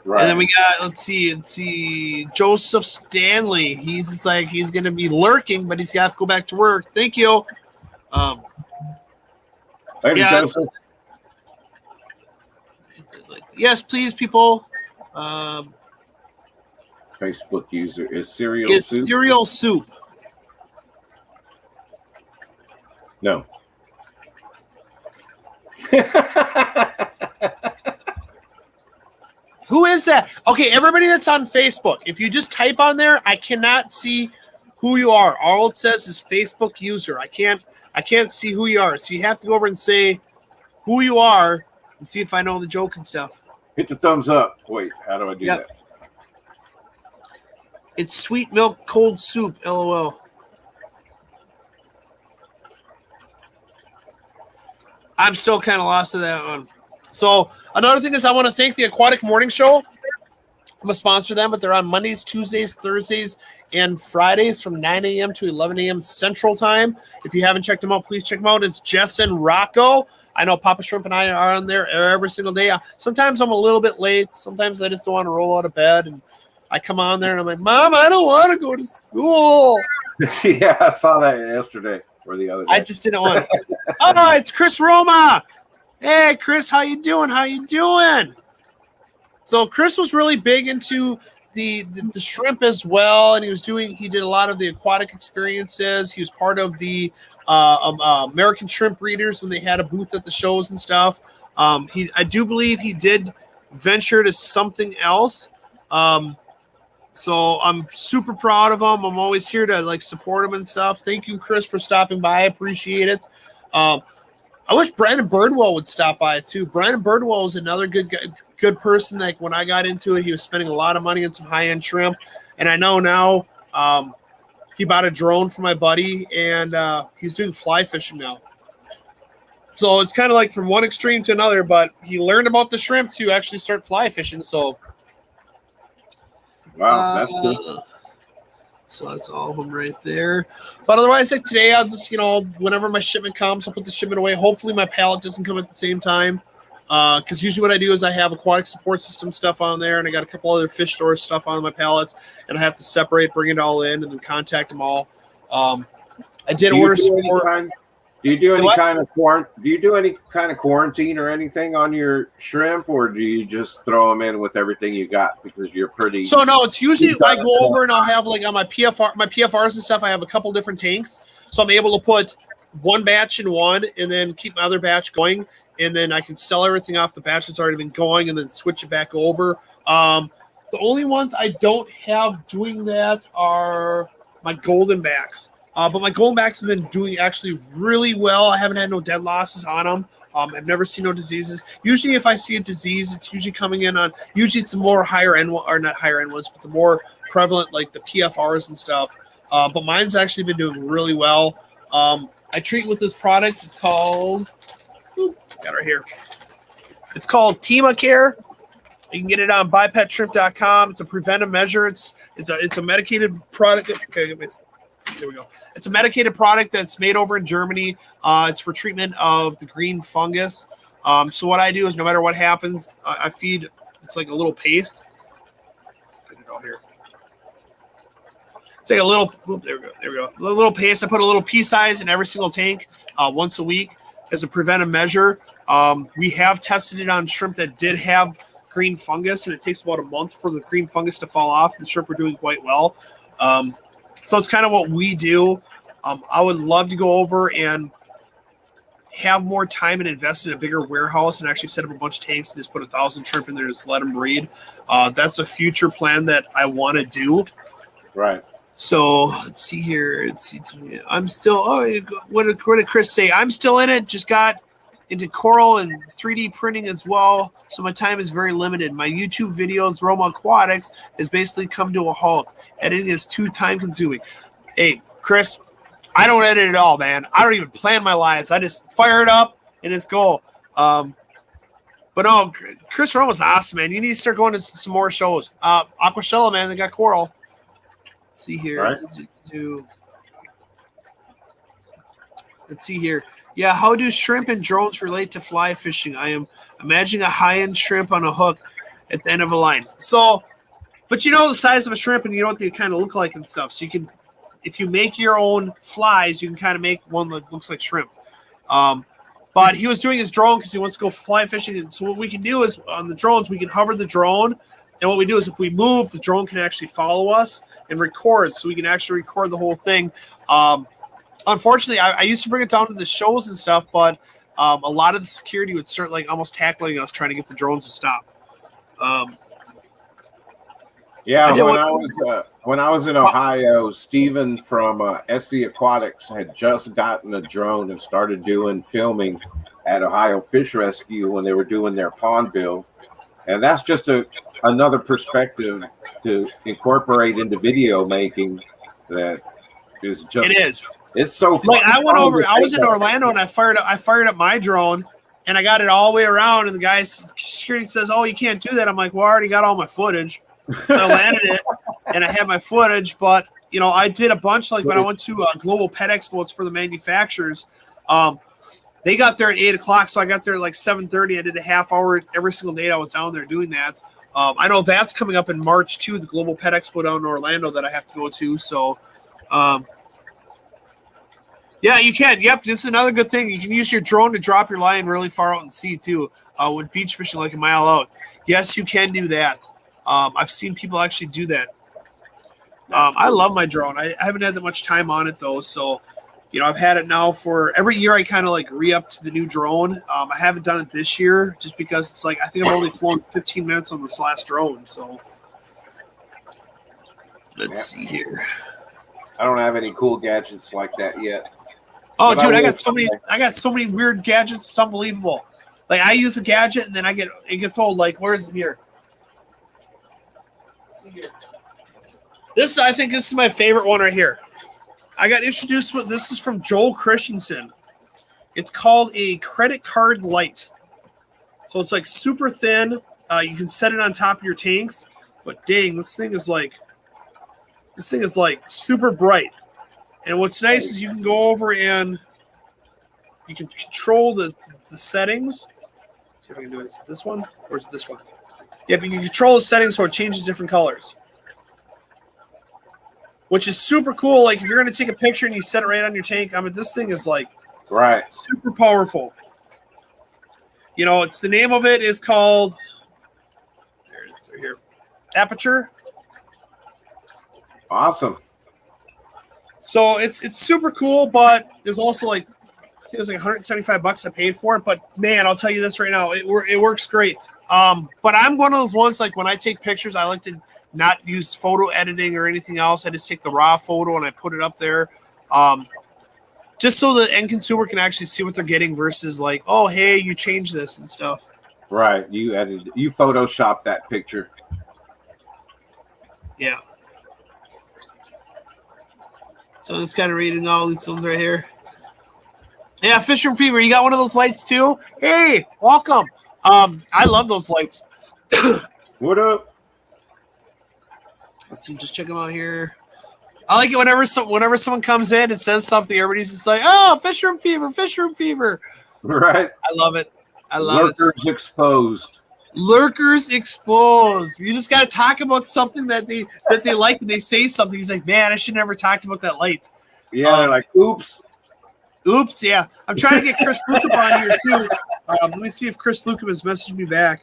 and then we got let's see, Joseph Stanley. He's just like he's going to be lurking, but he's got to go back to work. Thank you. Joseph. Yes, please, people. Facebook user is cereal soup. Cereal soup. No. Who is that? Okay, everybody that's on Facebook, if you just type on there, I cannot see who you are. All it says is Facebook user. I can't see who you are. So you have to go over and say who you are and see if I know the joke and stuff. Hit the thumbs up. Wait, how do I do that? It's sweet milk cold soup, LOL. I'm still kind of lost to that one. So another thing is I want to thank the Aquatic Morning Show. I'm a sponsor of them, but they're on Mondays, Tuesdays, Thursdays, and Fridays from 9 a.m. to 11 a.m. Central Time. If you haven't checked them out, please check them out. It's Jess and Rocco. I know Papa Shrimp and I are on there every single day. Sometimes I'm a little bit late. Sometimes I just don't want to roll out of bed. And I come on there and I'm like, Mom, I don't want to go to school. Yeah, I saw that yesterday or the other day. I just didn't want to. Oh, it's Chris Roma. Hey, Chris, how you doing? How you doing? So Chris was really big into the shrimp as well, and he did a lot of the aquatic experiences. He was part of the American Shrimp Breeders when they had a booth at the shows and stuff. I do believe he did venture to something else. So I'm super proud of him. I'm always here to like support him and stuff. Thank you, Chris, for stopping by. I appreciate it. I wish Brandon Birdwell would stop by too. Brandon Birdwell was another good person. Like when I got into it, he was spending a lot of money on some high-end shrimp, and I know now he bought a drone for my buddy, and he's doing fly fishing now. So it's kind of like from one extreme to another, but he learned about the shrimp to actually start fly fishing. So wow, that's good. So that's all of them right there. But otherwise, like today, I'll just, whenever my shipment comes, I'll put the shipment away. Hopefully my pallet doesn't come at the same time. Because usually what I do is I have aquatic support system stuff on there, and I got a couple other fish store stuff on my pallets, and I have to separate, bring it all in, and then contact them all. I did order some more. Do you do any kind of quarantine or anything on your shrimp, or do you just throw them in with everything you got because you're pretty? So no, it's usually I go over and I'll have like on my PFRs and stuff. I have a couple different tanks, so I'm able to put one batch in one and then keep my other batch going, and then I can sell everything off the batch that's already been going and then switch it back over. The only ones I don't have doing that are my golden backs. But my golden backs have been doing actually really well. I haven't had no dead losses on them. I've never seen no diseases. Usually if I see a disease, it's usually coming in on, usually it's a more higher end, or not higher end ones, but the more prevalent, like the PFRs and stuff. But mine's actually been doing really well. I treat with this product. It's called, got it right here. It's called Temacare. You can get it on bipetshrimp.com. It's a preventive measure. It's a medicated product. Okay, there we go. It's a medicated product that's made over in Germany. It's for treatment of the green fungus. So what I do is no matter what happens, I feed. It's like a little paste. Get it out here. It's like a little. There we go. A little paste. I put a little pea size in every single tank once a week as a preventive measure. We have tested it on shrimp that did have green fungus, and it takes about a month for the green fungus to fall off. The shrimp are doing quite well. So it's kind of what we do. I would love to go over and have more time and invest in a bigger warehouse and actually set up a bunch of tanks and just put 1,000 shrimp in there and just let them breed. That's a future plan that I want to do. Right. So let's see here. I'm still. Oh, what did Chris say? I'm still in it. Just got into coral and 3D printing as well. So my time is very limited. My YouTube videos, Roma Aquatics, has basically come to a halt. Editing is too time consuming. Hey, Chris, I don't edit at all, man. I don't even plan my lives. I just fire it up and it's go. But no, Chris Roma's awesome, man. You need to start going to some more shows. Aquashella, man, they got coral. Let's see here. Right. Let's see here. Yeah, how do shrimp and drones relate to fly fishing? I am imagining a high-end shrimp on a hook at the end of a line. So, but you know the size of a shrimp and you know what they kind of look like and stuff. So you can, if you make your own flies, you can kind of make one that looks like shrimp. But he was doing his drone because he wants to go fly fishing. And so what we can do is on the drones, we can hover the drone. And what we do is if we move, the drone can actually follow us and record. So we can actually record the whole thing. Unfortunately, I used to bring it down to the shows and stuff, but a lot of the security would start like almost tackling us trying to get the drones to stop. Yeah, when I was in Ohio, Steven from SC Aquatics had just gotten a drone and started doing filming at Ohio Fish Rescue when they were doing their pond build. And that's just another perspective to incorporate into video making that is just. It is. It's so fun. Like I was in Orlando and I fired up my drone and I got it all the way around and the guy security says, "Oh, you can't do that." I'm like, "Well, I already got all my footage." So I landed it and I had my footage, but you know, I did a bunch like when I went to Global Pet Expo, it's for the manufacturers. They got there at 8:00, so I got there at like 7:30. I did a half hour every single day I was down there doing that. I know that's coming up in March too, the Global Pet Expo down in Orlando that I have to go to. So yeah, you can. Yep, this is another good thing. You can use your drone to drop your line really far out in sea too. When beach fishing like a mile out. Yes, you can do that. I've seen people actually do that. I love my drone. I haven't had that much time on it though, so you know I've had it now for every year. I kind of like re-up to the new drone. I haven't done it this year just because it's like I think I've only flown 15 minutes on this last drone. So let's see here. I don't have any cool gadgets like that yet. Oh, dude, I got so many weird gadgets. It's unbelievable. Like I use a gadget and then it gets old. Like where is it here? Let's see here. I think this is my favorite one right here. I got introduced with this is from Joel Christensen. It's called a credit card light. So it's like super thin. You can set it on top of your tanks, but dang, this thing is like super bright. And what's nice is you can go over and you can control the settings. Let's see if I can do it. Is it this one or is it this one? Yep, you can control the settings so it changes different colors. Which is super cool. Like if you're going to take a picture and you set it right on your tank, I mean, this thing is like super powerful. You know, it's the name of it is called. There it is right here. Aperture. Awesome. So it's super cool, but there's also like I think it was like $175 I paid for it. But man, I'll tell you this right now, it works great. But I'm one of those ones like when I take pictures, I like to not use photo editing or anything else. I just take the raw photo and I put it up there, just so the end consumer can actually see what they're getting versus like, oh hey, you changed this and stuff. Right, you photoshopped that picture. Yeah. So I'm just kind of reading all these ones right here. Yeah, Fisher Fever, you got one of those lights too? Hey, welcome. I love those lights. What up? Let's see, just check them out here. I like it whenever someone comes in and says something, everybody's just like, "Oh, fish room fever, fish room fever." Right. I love it. I love Lurkers exposed. Lurkers exposed. You just got to talk about something that they like when they say something. He's like, "Man, I should never talked about that light." Yeah, they're like, oops. Oops, yeah. I'm trying to get Chris Lukham on here too. Let me see if Chris Lukham has messaged me back.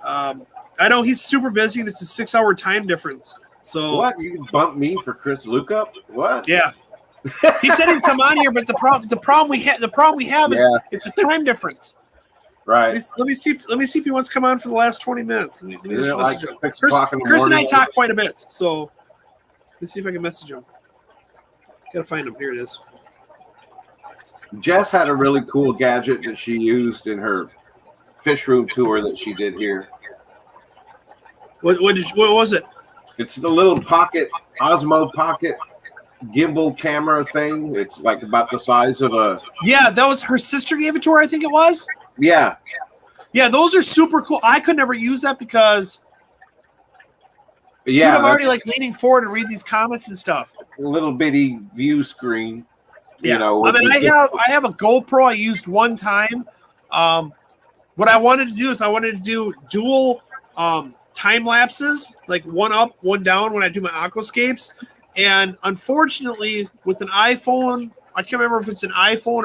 I know he's super busy and it's a 6-hour time difference. So What? You bumped me for Chris Lukham? What? Yeah. He said he'd come on here, but the problem we have is it's a time difference. Right. Let me see if he wants to come on for the last 20 minutes. Let me just message him. 6 o'clock in the Chris and morning? I talk quite a bit, so let's see if I can message him. Gotta find him. Here it is. Jess had a really cool gadget that she used in her fish room tour that she did here. What was it? It's the little pocket, Osmo pocket gimbal camera thing. It's like about the size of a... Yeah, that was her sister gave it to her, I think it was. Yeah. Yeah, those are super cool. I could never use that because yeah, I'm already like leaning forward and read these comments and stuff. A little bitty view screen. Yeah. You know, I mean, I have a GoPro I used one time. What I wanted to do is I wanted to do dual time lapses, like one up, one down when I do my aquascapes. And unfortunately, with an iPhone, I can't remember if it's an iPhone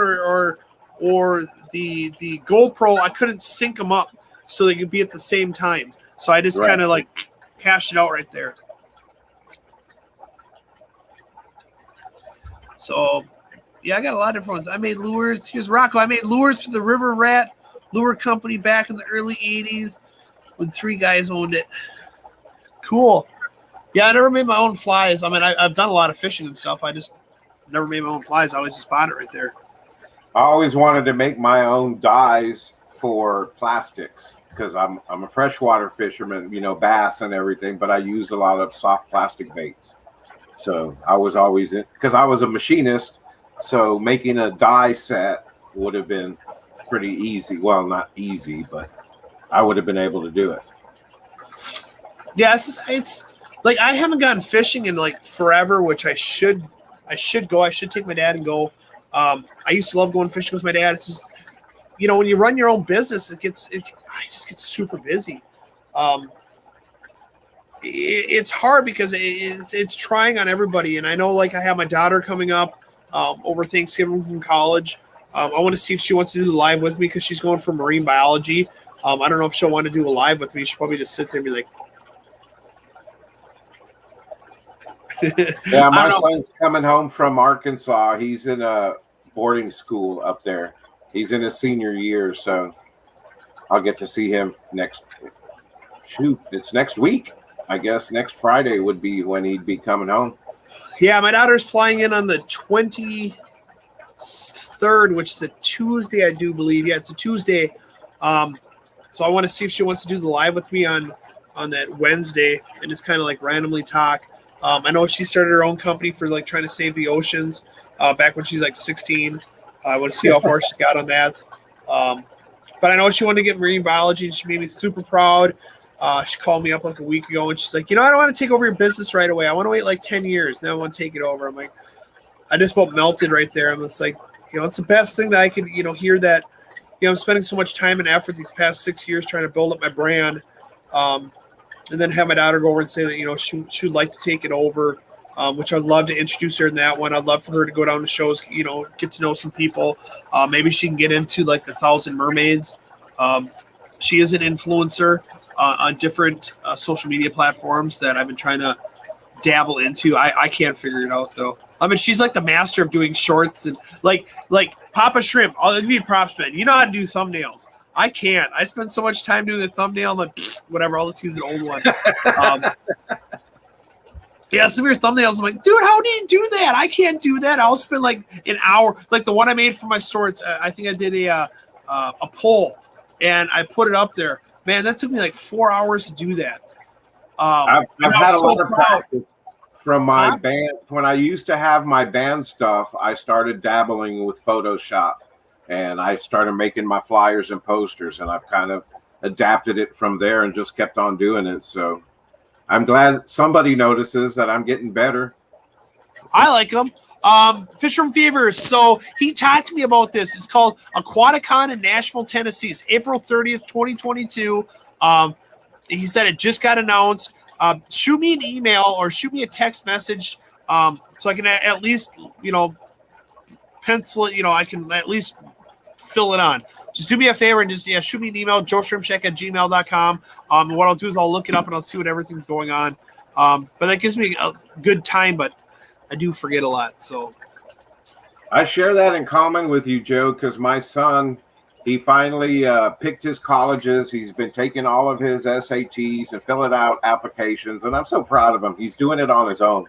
or the GoPro, I couldn't sync them up so they could be at the same time. So I just kind of like hashed it out right there. So yeah, I got a lot of different ones. I made lures. Here's Rocco. I made lures for the River Rat Lure Company back in the early 80s when 3 guys owned it. Cool. Yeah, I never made my own flies. I mean, I've done a lot of fishing and stuff. I just never made my own flies. I always just bought it right there. I always wanted to make my own dyes for plastics because I'm a freshwater fisherman, you know, bass and everything, but I used a lot of soft plastic baits. So I was always in, because I was a machinist, so making a dye set would have been pretty easy. Well, not easy, but I would have been able to do it. Yeah, it's like I haven't gone fishing in like forever, which I should go. I should take my dad and go. I used to love going fishing with my dad. It's just, you know, when you run your own business, I just get super busy. It's hard because it's trying on everybody. And I know, like, I have my daughter coming up over Thanksgiving from college. I want to see if she wants to do the live with me because she's going for marine biology. I don't know if she'll want to do a live with me. She'll probably just sit there and be like, yeah, my son's coming home from Arkansas. He's in a boarding school up there. He's in his senior year, so I'll get to see him it's next week. I guess next Friday would be when he'd be coming home. Yeah, my daughter's flying in on the 23rd, which is a Tuesday, I do believe. Yeah, it's a Tuesday. So I want to see if she wants to do the live with me on that Wednesday and just kind of like randomly talk. I know she started her own company for like trying to save the oceans back when she's like 16. I want to see how far she's got on that. But I know she wanted to get marine biology and she made me super proud. She called me up like a week ago and she's like, you know, I don't want to take over your business right away. I want to wait like 10 years. Then I want to take it over. I'm like, I just felt melted right there. I'm just like, you know, it's the best thing that I could, you know, hear that, you know, I'm spending so much time and effort these past 6 years trying to build up my brand. And then have my daughter go over and say that, you know, she would like to take it over, which I'd love to introduce her in that one. I'd love for her to go down to shows, you know, get to know some people. Maybe she can get into like the 1,000 Mermaids. She is an influencer on different social media platforms that I've been trying to dabble into. I can't figure it out though. I mean, she's like the master of doing shorts and like Papa Shrimp. I'll give you props, man. You know how to do thumbnails. I can't. I spend so much time doing a thumbnail. I'm like, whatever. I'll just use an old one. Yeah, some of your thumbnails, I'm like, dude, how do you do that? I can't do that. I'll spend like an hour. Like the one I made for my store. I think I did a poll, and I put it up there. Man, that took me like 4 hours to do that. I've had a lot of practice from my band. When I used to have my band stuff, I started dabbling with Photoshop. And I started making my flyers and posters, and I've kind of adapted it from there and just kept on doing it. So I'm glad somebody notices that I'm getting better. I like them. Fish from Fevers. So he talked to me about this. It's called Aquaticon in Nashville, Tennessee. It's April 30th, 2022. He said it just got announced. Shoot me an email or shoot me a text message so I can at least, pencil it. I can at least fill it on. Just do me a favor and just shoot me an email, joeshrimpshack@gmail.com. What I'll do is I'll look it up and I'll see what everything's going on. But that gives me a good time, but I do forget a lot. So I share that in common with you, Joe, because my son, he finally picked his colleges. He's been taking all of his SATs and filling out applications, and I'm so proud of him. He's doing it on his own,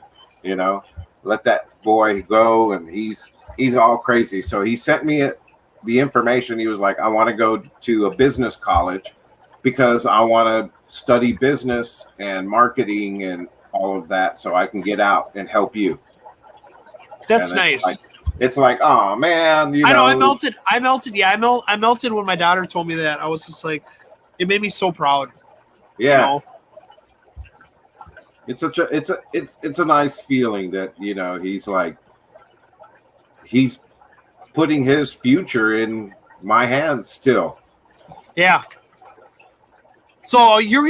Let that boy go, and he's all crazy. So he sent me the information. He was like, I want to go to a business college because I want to study business and marketing and all of that so I can get out and help you. That's nice. It's like, oh man, I know. I melted. Yeah, I melted when my daughter told me that. I was just like, it made me so proud. Yeah. It's a nice feeling that, he's putting his future in my hands still. Yeah. So you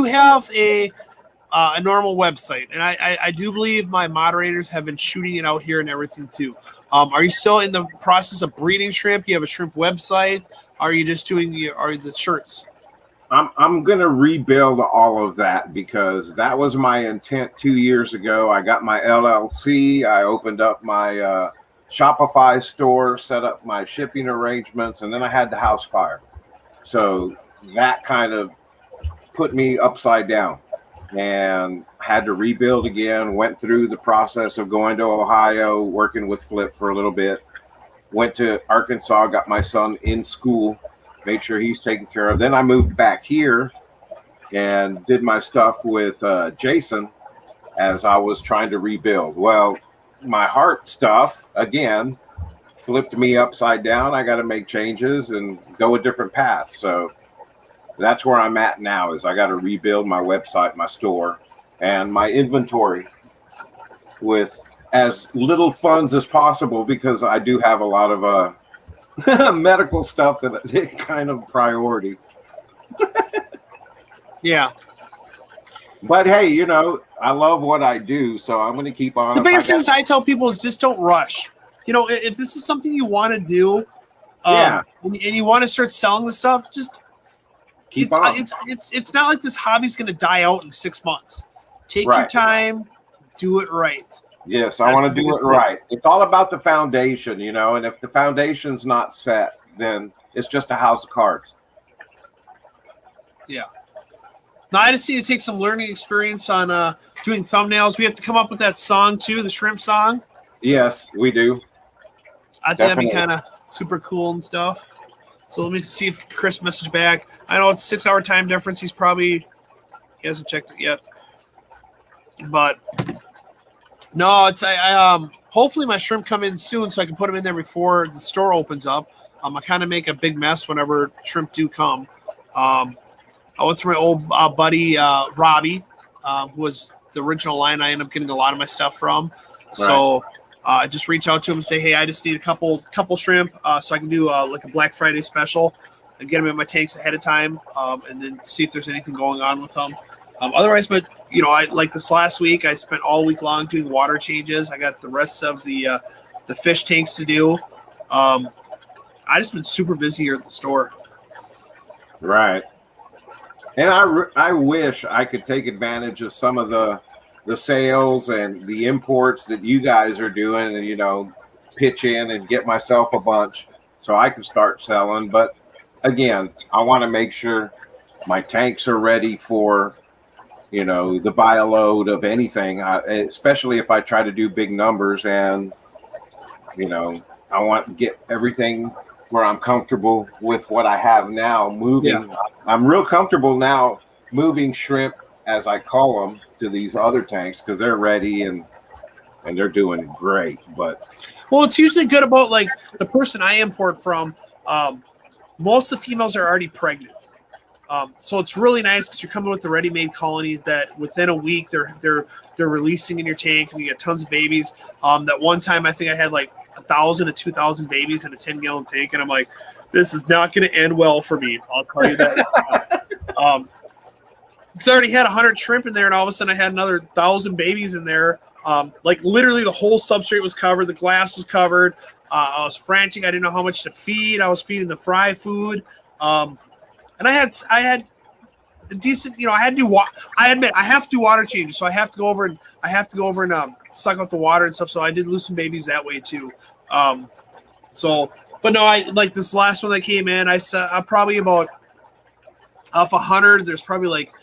have a normal website, and I do believe my moderators have been shooting it out here and everything too. Are you still in the process of breeding shrimp? You have a shrimp website? Are you just doing the shirts? I'm gonna rebuild all of that because that was my intent 2 years ago. I got my LLC. I opened up my Shopify store, set up my shipping arrangements, and then I had the house fire. So that kind of put me upside down and had to rebuild again. Went through the process of going to Ohio, working with Flip for a little bit. Went to Arkansas, got my son in school, made sure he's taken care of. Then I moved back here and did my stuff with Jason as I was trying to rebuild. Well, my heart stuff, again, flipped me upside down. I got to make changes and go a different path. So that's where I'm at now is I got to rebuild my website, my store, and my inventory with as little funds as possible because I do have a lot of medical stuff that is kind of priority. Yeah. But hey, I love what I do, so I'm going to keep on. The biggest thing I tell people is just don't rush. If this is something you want to do, and you want to start selling the stuff, just keep on. It's not like this hobby's going to die out in 6 months. Take your time, do it right. Yes, I want to do it right. It's all about the foundation, and if the foundation's not set, then it's just a house of cards. Yeah. Now, I just need to take some learning experience on doing thumbnails. We have to come up with that song, too, the shrimp song. Yes, we do. I think that'd be kind of super cool and stuff. So let me see if Chris messaged back. I know it's a 6-hour time difference. He hasn't checked it yet. But no, it's hopefully my shrimp come in soon so I can put them in there before the store opens up. I kind of make a big mess whenever shrimp do come. I went through my old buddy Robbie, who was the original line I ended up getting a lot of my stuff from. Right. So I just reach out to him and say, hey, I just need a couple shrimp so I can do like a Black Friday special and get them in my tanks ahead of time and then see if there's anything going on with them. Otherwise, but I like this last week, I spent all week long doing water changes. I got the rest of the fish tanks to do. I just been super busy here at the store. Right. And I wish I could take advantage of some of the sales and the imports that you guys are doing and, pitch in and get myself a bunch so I can start selling. But again, I want to make sure my tanks are ready for, the buy a load of anything, especially if I try to do big numbers and, I want to get everything where I'm comfortable with what I have now moving. Yeah. I'm real comfortable now moving shrimp, as I call them, to these other tanks because they're ready and they're doing great. But it's usually good about like the person I import from. Most of the females are already pregnant. So it's really nice because you're coming with the ready-made colonies that within a week they're releasing in your tank, and you get tons of babies. That one time I think I had like 1,000 to 2,000 babies in a 10-gallon tank, and I'm like, this is not going to end well for me. I'll tell you that. Because I already had 100 shrimp in there, and all of a sudden I had another 1,000 babies in there. Like literally the whole substrate was covered, the glass was covered. I was frantic. I didn't know how much to feed. I was feeding the fry food. And I had a decent, I had to do I admit I have to do water changes, so I have to go over and suck out the water and stuff. So I did lose some babies that way too. But no, I like this last one that came in. I said probably about off 100. There's probably like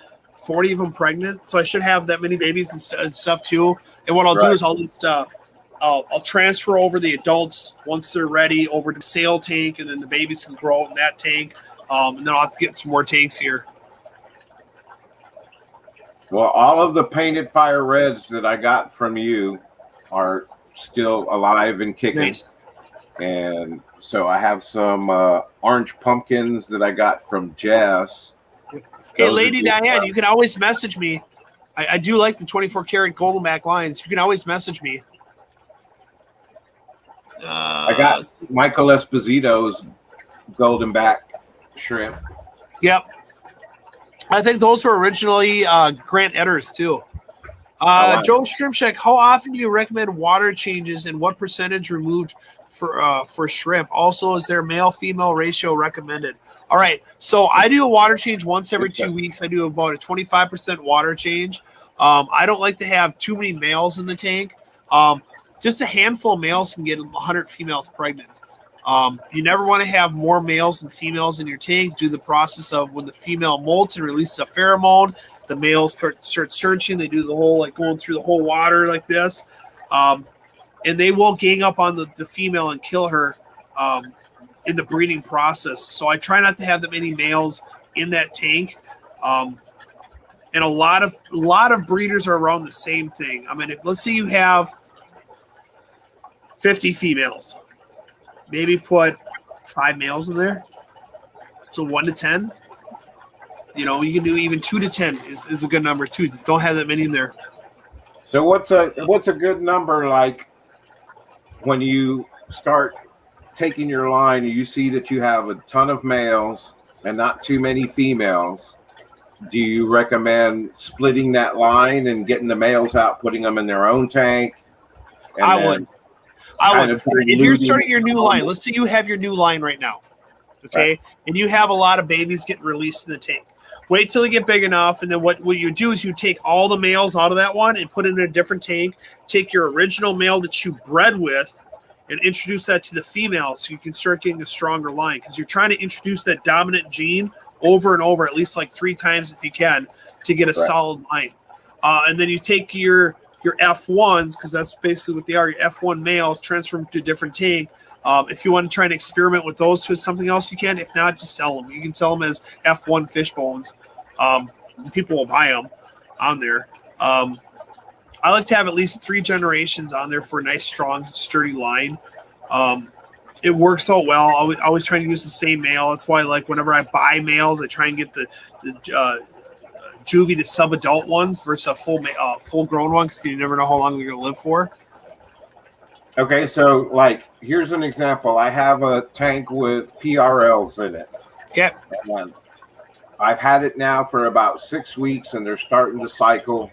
40 of them pregnant, so I should have that many babies and stuff too. And what I'll do is I'll just I'll transfer over the adults once they're ready over to the sale tank, and then the babies can grow in that tank. And then I'll have to get some more tanks here. Well, all of the painted fire reds that I got from you are still alive and kicking. Nice. And so I have some orange pumpkins that I got from Jess. Hey, Lady Diane, you can always message me. I do like the 24 karat golden back lines. You can always message me. I got Michael Esposito's golden back shrimp. Yep. I think those were originally Grant Edders too. Joe Shrimp Shack, how often do you recommend water changes and what percentage removed for shrimp? Also, is there male-female ratio recommended? All right, so I do a water change once every 2 weeks. I do about a 25% water change. I don't like to have too many males in the tank. Just a handful of males can get 100 females pregnant. You never want to have more males than females in your tank. Do the process of when the female molts and releases a pheromone, the males start searching. They do the whole like going through the whole water like this, and they will gang up on the female and kill her in the breeding process. So I try not to have that many males in that tank. And a lot of breeders are around the same thing. I mean, let's say you have 50 females. Maybe put 5 males in there. So 1 to 10. You can do even 2 to 10 is a good number too. Just don't have that many in there. So what's a good number like when you start taking your line and you see that you have a ton of males and not too many females? Do you recommend splitting that line and getting the males out, putting them in their own tank? I would. If you're starting your new line, let's say you have your new line right now, okay, right, and you have a lot of babies getting released in the tank. Wait till they get big enough, and then what you do is you take all the males out of that one and put it in a different tank. Take your original male that you bred with and introduce that to the females so you can start getting a stronger line, because you're trying to introduce that dominant gene over and over at least like 3 times if you can to get a solid line. And then you take your F1s, because that's basically what they are, your F1 males, transfer them to a different tank. If you want to try and experiment with those to something else, you can. If not, just sell them. You can sell them as F1 fish bones. People will buy them on there. I like to have at least 3 generations on there for a nice, strong, sturdy line. It works out well. Always trying to use the same male. That's why, like, whenever I buy males, I try and get the juvie to sub-adult ones versus a full-grown one, because you never know how long they're going to live for. Okay, so, like, here's an example. I have a tank with PRLs in it. Okay. And I've had it now for about 6 weeks, and they're starting to cycle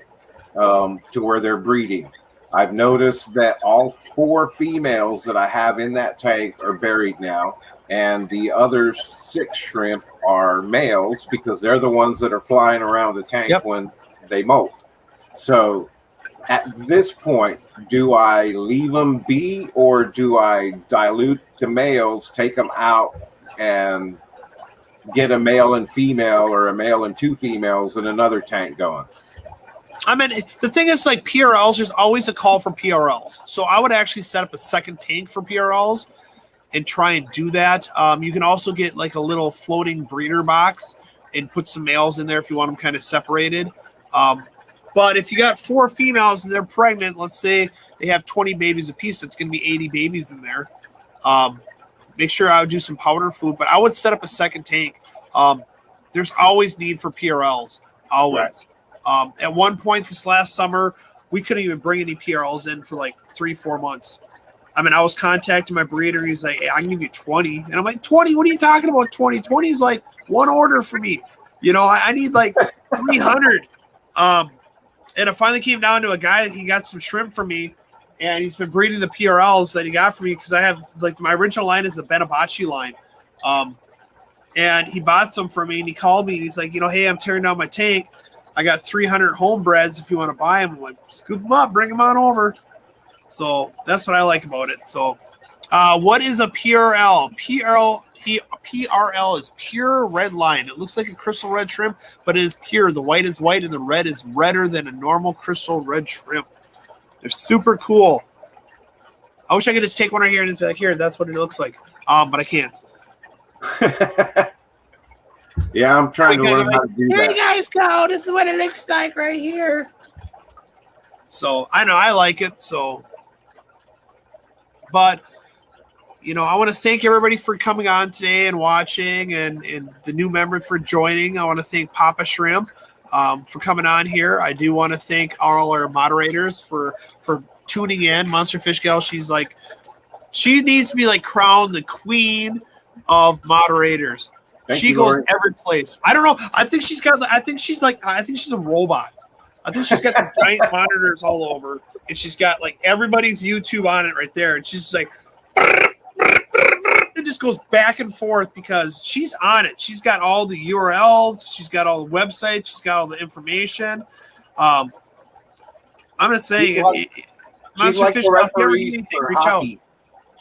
to where they're breeding. I've noticed that all 4 females that I have in that tank are buried now, and the other 6 shrimp are males because they're the ones that are flying around the tank when they molt. So at this point, do I leave them be, or do I dilute the males, take them out, and get a male and female or a male and 2 females in another tank going? I mean, the thing is, like, PRLs, there's always a call for PRLs. So I would actually set up a second tank for PRLs and try and do that. You can also get like a little floating breeder box and put some males in there if you want them kind of separated. But if you got 4 females and they're pregnant, let's say they have 20 babies apiece, that's going to be 80 babies in there. Make sure I would do some powder food, but I would set up a second tank. there's always need for PRLs. Always. Right. At one point this last summer, we couldn't even bring any PRLs in for like 3-4 months. I mean, I was contacting my breeder. He's like, hey, I can give you 20. And I'm like, 20? What are you talking about, 20? 20 is like one order for me. You know, I need like 300. And it finally came down to a guy. He got some shrimp for me, and he's been breeding the PRLs that he got for me because I have, like, my original line is the Benabachi line. And he bought some for me, and he called me, and he's like, you know, hey, I'm tearing down my tank. I got 300 homebreds if you want to buy them. I'm like, scoop them up, bring them on over. So that's what I like about it. So what is a PRL? PRL is pure red line. It looks like a crystal red shrimp, but it is pure. The white is white, and the red is redder than a normal crystal red shrimp. They're super cool. I wish I could just take one right here and just be like, here, that's what it looks like. But I can't. Yeah, I'm trying to learn how to do here that. you guys go. This is what it looks like right here. So I know I like it. So, but you know, I want to thank everybody for coming on today and watching, and the new member for joining. I want to thank Papa Shrimp for coming on here. I do want to thank all our moderators for tuning in. Monster Fish Gal, she needs to be like crowned the queen of moderators. She goes every place. I don't know. I think she's a robot. I think she's got these giant monitors all over, and she's got like everybody's YouTube on it right there. And she's just like, it just goes back and forth because she's on it. She's got all the URLs. She's got all the websites. She's got all the information. I'm just saying, Monster Fish, if you ever need anything, reach out.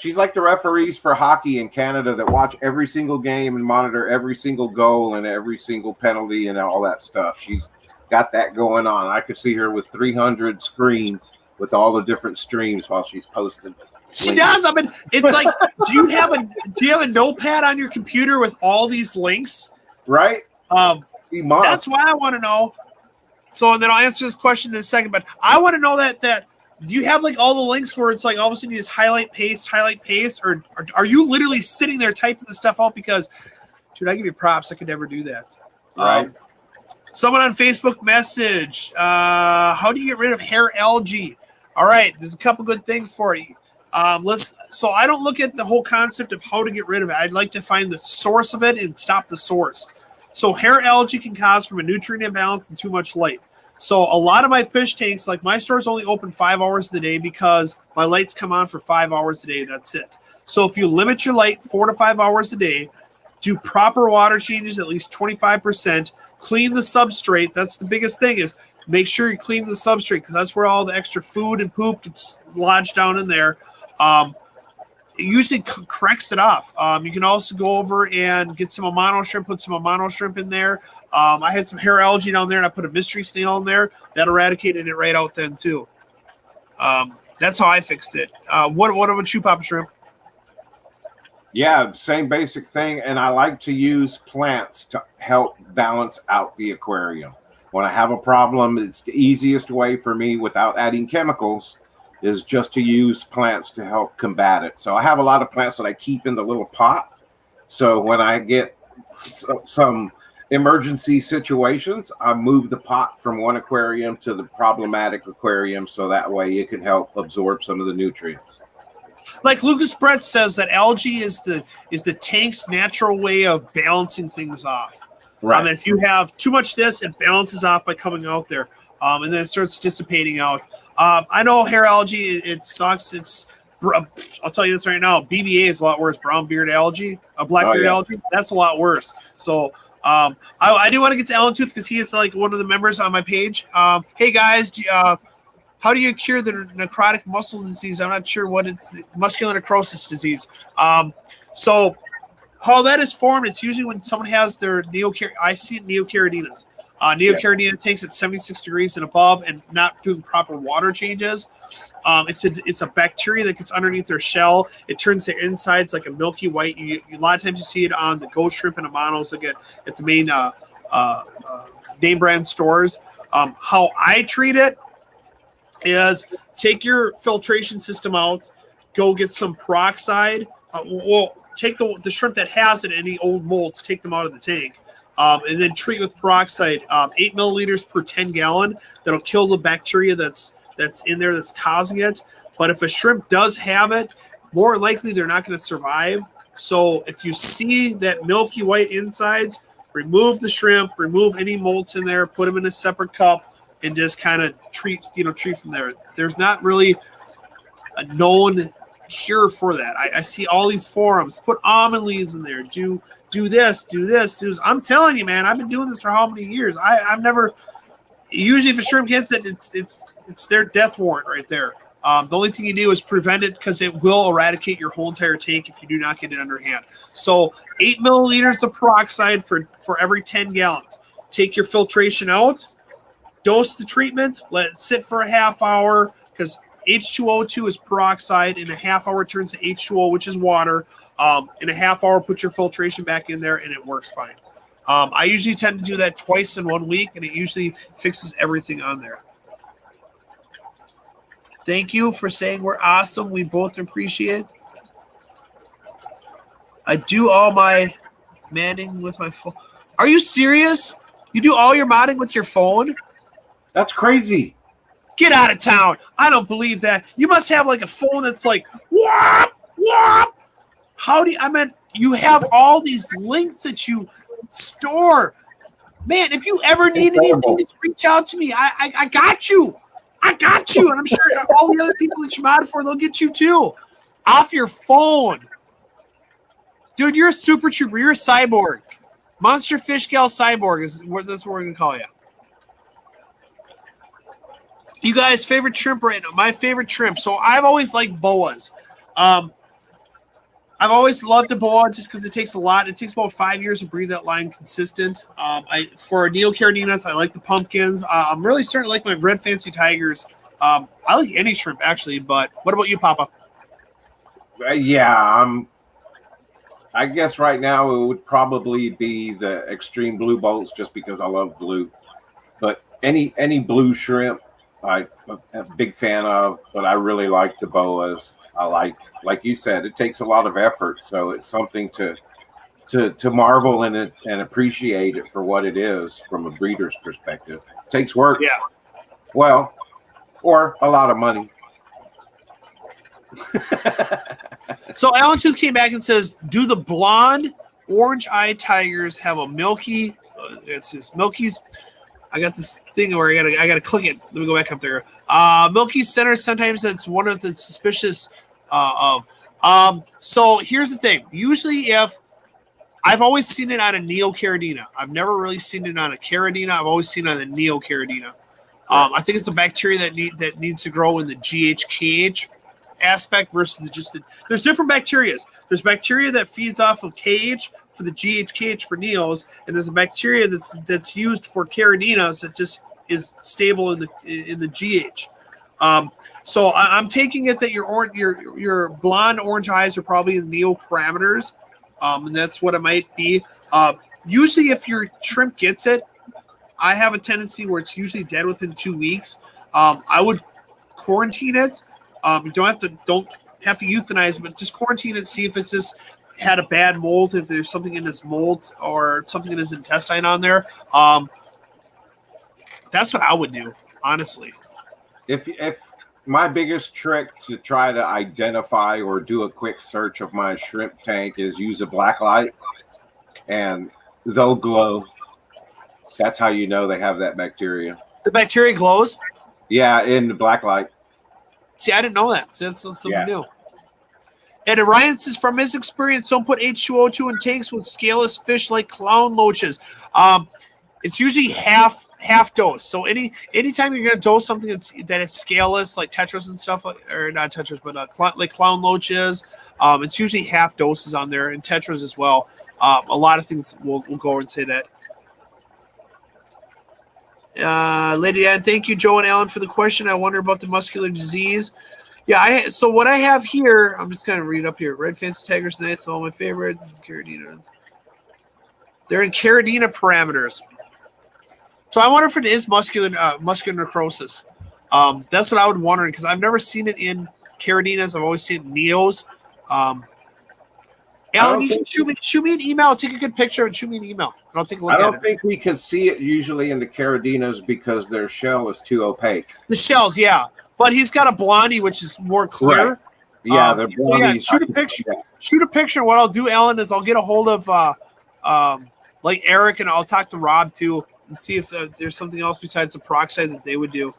She's like the referees for hockey in Canada that watch every single game and monitor every single goal and every single penalty and all that stuff. She's got that going on. I could see her with 300 screens with all the different streams while she's posting. She does. I mean, it's like, do you have a notepad on your computer with all these links? Right. That's why I want to know. So, and then I'll answer this question in a second. But I want to know that. Do you have like all the links where it's like all of a sudden you just highlight, paste, or are you literally sitting there typing the stuff out? Because, dude, I give you props. I could never do that. Right. Someone on Facebook message. How do you get rid of hair algae? All right, there's a couple good things for you. So I don't look at the whole concept of how to get rid of it. I'd like to find the source of it and stop the source. So hair algae can cause from a nutrient imbalance and too much light. So a lot of my fish tanks, like my store's only open 5 hours a day because my lights come on for 5 hours a day. That's it. So if you limit your light 4 to 5 hours a day, do proper water changes at least 25%, clean the substrate. That's the biggest thing is make sure you clean the substrate because that's where all the extra food and poop gets lodged down in there. It usually corrects it off. You can also go over and get some Amano shrimp, put some Amano shrimp in there. I had some hair algae down there, and I put a mystery snail in there. That eradicated it right out then, too. That's how I fixed it. What about you, Papa Shrimp? Yeah, same basic thing. And I like to use plants to help balance out the aquarium. When I have a problem, it's the easiest way for me without adding chemicals is just to use plants to help combat it. So I have a lot of plants that I keep in the little pot. So when I get some emergency situations, I move the pot from one aquarium to the problematic aquarium so that way it can help absorb some of the nutrients. Like Lucas Brett says that algae is the tank's natural way of balancing things off. Right. I mean, if you have too much this, it balances off by coming out there. And then it starts dissipating out. I know hair algae, it sucks. I'll tell you this right now. BBA is a lot worse. Brown beard algae, blackbeard algae, that's a lot worse. So I do want to get to Alan Tooth because he is like one of the members on my page. Hey guys, how do you cure the necrotic muscle disease? I'm not sure what it's muscular necrosis disease. So how that is formed, it's usually when someone has their neocardinas. Neocaridina tanks at 76 degrees and above and not doing proper water changes. It's a bacteria that gets underneath their shell. It turns their insides like a milky white. A lot of times you see it on the ghost shrimp and amanos at the main name brand stores. How I treat it is take your filtration system out, go get some peroxide. Take the shrimp that has it, any old molds, take them out of the tank. and then treat with peroxide, 8 milliliters per 10 gallon. That'll kill the bacteria that's in there that's causing it. But if a shrimp does have it, more likely they're not going to survive. So if you see that milky white insides, remove the shrimp, remove any molts in there, put them in a separate cup, and just kind of treat from there. There's not really a known cure for that. I see all these forums, put almond leaves in there, do this. I'm telling you, man, I've been doing this for how many years? I've never. Usually, if a shrimp gets it, it's their death warrant right there. The only thing you do is prevent it because it will eradicate your whole entire tank if you do not get it underhand. So 8 milliliters of peroxide for every 10 gallons. Take your filtration out, dose the treatment, let it sit for a half hour because H2O2 is peroxide. In a half hour, it turns to H2O, which is water. In a half hour, put your filtration back in there, and it works fine. I usually tend to do that twice in 1 week, and it usually fixes everything on there. Thank you for saying we're awesome. We both appreciate it. I do all my manning with my phone. Are you serious? You do all your modding with your phone? That's crazy. Get out of town. I don't believe that. You must have like a phone that's like, whop, whop. How do you, I mean, you have all these links that you store. Man, if you ever need anything, just reach out to me. I got you. I got you. And I'm sure all the other people that you mod for, they'll get you too. Off your phone. Dude, you're a super trooper. You're a cyborg. Monster Fish Gal Cyborg that's what we're going to call you. You guys' favorite shrimp right now? My favorite shrimp. So I've always liked boas. I've always loved the boa just because it takes a lot. It takes about 5 years to breed that line consistent. For neocardinas, I like the pumpkins. I'm really starting to like my red fancy tigers. I like any shrimp actually, but what about you, Papa? I guess right now it would probably be the extreme blue bolts just because I love blue. But any blue shrimp, I'm a big fan of. But I really like the boas. I like you said, it takes a lot of effort, so it's something to marvel in it and appreciate it for what it is from a breeder's perspective. It takes work. Yeah. Well, or a lot of money. So Alan Tooth came back and says, do the blonde orange-eyed tigers have a milky? It's just Milky's. I got this thing where I gotta click it. Let me go back up there. Milky center. Sometimes that's one of the suspicious of. So here's the thing. Usually, if I've always seen it on a neocaridina, I've never really seen it on a caridina. I've always seen it on a neocaridina. I think it's a bacteria that needs to grow in the GHKH aspect versus there's different bacterias. There's bacteria that feeds off of KH for the GHKH for neos, and there's a bacteria that's used for caridinas that just is stable in the GH. So I'm taking it that your blonde orange eyes are probably the neo parameters, and that's what it might be. Usually, if your shrimp gets it, I have a tendency where it's usually dead within 2 weeks. I would quarantine it. You don't have to euthanize, but just quarantine it. See if it's just had a bad mold. If there's something in his mold or something in his intestine on there, that's what I would do, honestly. If my biggest trick to try to identify or do a quick search of my shrimp tank is use a black light, and they'll glow. That's how you know they have that bacteria. The bacteria glows? Yeah, in the black light. See, I didn't know that. See, that's something new. And Ryan says, from his experience, don't put H2O2 in tanks with scaleless fish like clown loaches. It's usually half dose. So anytime you're going to dose something that is scaleless, like tetras and stuff, or not tetras, but like clown loaches, it's usually half doses on there, and tetras as well. A lot of things will go over and say that. Lady Ann, thank you, Joe and Alan, for the question. I wonder about the muscular disease. Yeah, so what I have here, I'm just kind of read up here. Red fancy tigers, nice, all my favorites. Caridinas. They're in caridina parameters. So I wonder if it is muscular necrosis. That's what I would wonder, because I've never seen it in caridinas. I've always seen neos. Alan, you can shoot me an email. Take a good picture and shoot me an email, and I'll take a look at it. I don't think we can see it usually in the Caradinas because their shell is too opaque. The shells, yeah. But he's got a blondie, which is more clear. Right. Yeah, they're blondie. So shoot a picture. Shoot a picture. What I'll do, Alan, is I'll get a hold of like Eric, and I'll talk to Rob too, and see if there's something else besides the peroxide that they would do.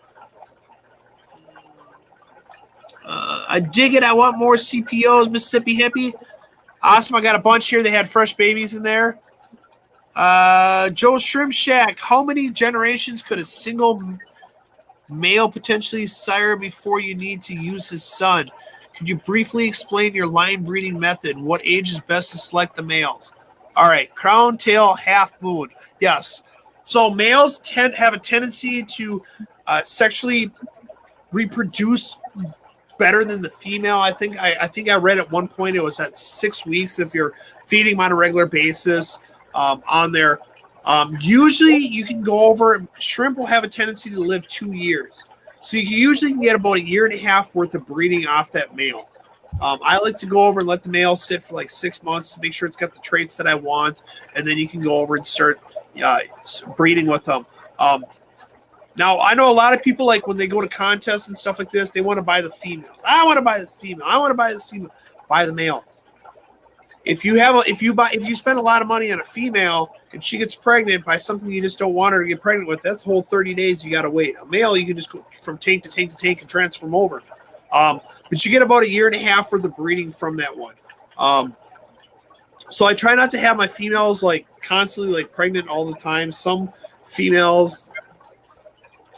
I dig it. I want more CPOs, Mississippi Hippie. Awesome. I got a bunch here. They had fresh babies in there. Joe Shrimp Shack. How many generations could a single male potentially sire before you need to use his son? Could you briefly explain your line breeding method? What age is best to select the males? All right. Crown, tail, half moon. Yes. So males have a tendency to sexually reproduce better than the female. I think I read at one point it was at 6 weeks if you're feeding them on a regular basis on there. Usually you can go over, shrimp will have a tendency to live 2 years. So you usually can get about 1.5 years worth of breeding off that male. I like to go over and let the male sit for like 6 months to make sure it's got the traits that I want. And then you can go over and start breeding with them. Now, I know a lot of people, like when they go to contests and stuff like this, they want to buy the females. I want to buy this female. I want to buy this female. Buy the male. If you spend a lot of money on a female and she gets pregnant by something you just don't want her to get pregnant with, that's a whole 30 days you got to wait. A male, you can just go from tank to tank to tank and transform over. But you get about 1.5 years worth of breeding from that one. So I try not to have my females like constantly like pregnant all the time. Some females,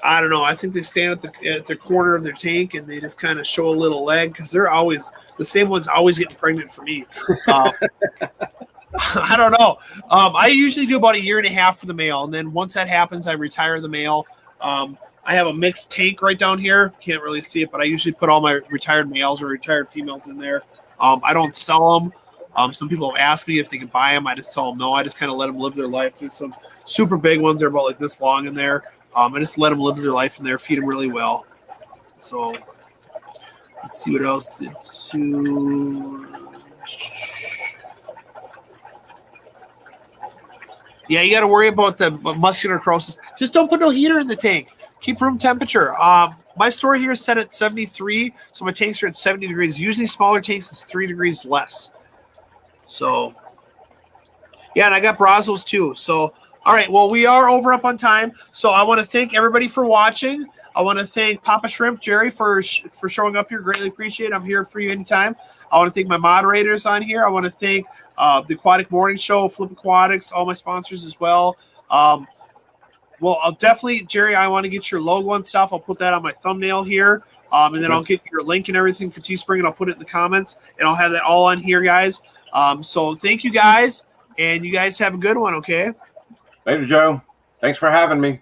I don't know. I think they stand at the corner of their tank and they just kind of show a little leg because they're always the same ones always getting pregnant for me. I don't know. I usually do about 1.5 years for the male, and then once that happens, I retire the male. I have a mixed tank right down here. Can't really see it, but I usually put all my retired males or retired females in there. I don't sell them. Some people have asked me if they can buy them. I just tell them no. I just kind of let them live their life. There's some super big ones. They're about like this long in there. I just let them live their life in there, feed them really well. So let's see what else to do. Yeah, you got to worry about the muscular necrosis. Just don't put no heater in the tank. Keep room temperature. My store here is set at 73, so my tanks are at 70 degrees. Usually smaller tanks is 3 degrees less. So, yeah, and I got Brazos too. So, all right, well, we are up on time. So I want to thank everybody for watching. I want to thank Papa Shrimp, Jerry, for showing up here. Greatly appreciate it. I'm here for you anytime. I want to thank my moderators on here. I want to thank the Aquatic Morning Show, Flip Aquatics, all my sponsors as well. Well, I'll definitely, Jerry, I want to get your logo and stuff. I'll put that on my thumbnail here. And then I'll get your link and everything for Teespring, and I'll put it in the comments. And I'll have that all on here, guys. So thank you, guys. And you guys have a good one, okay? Later, Joe. Thanks for having me.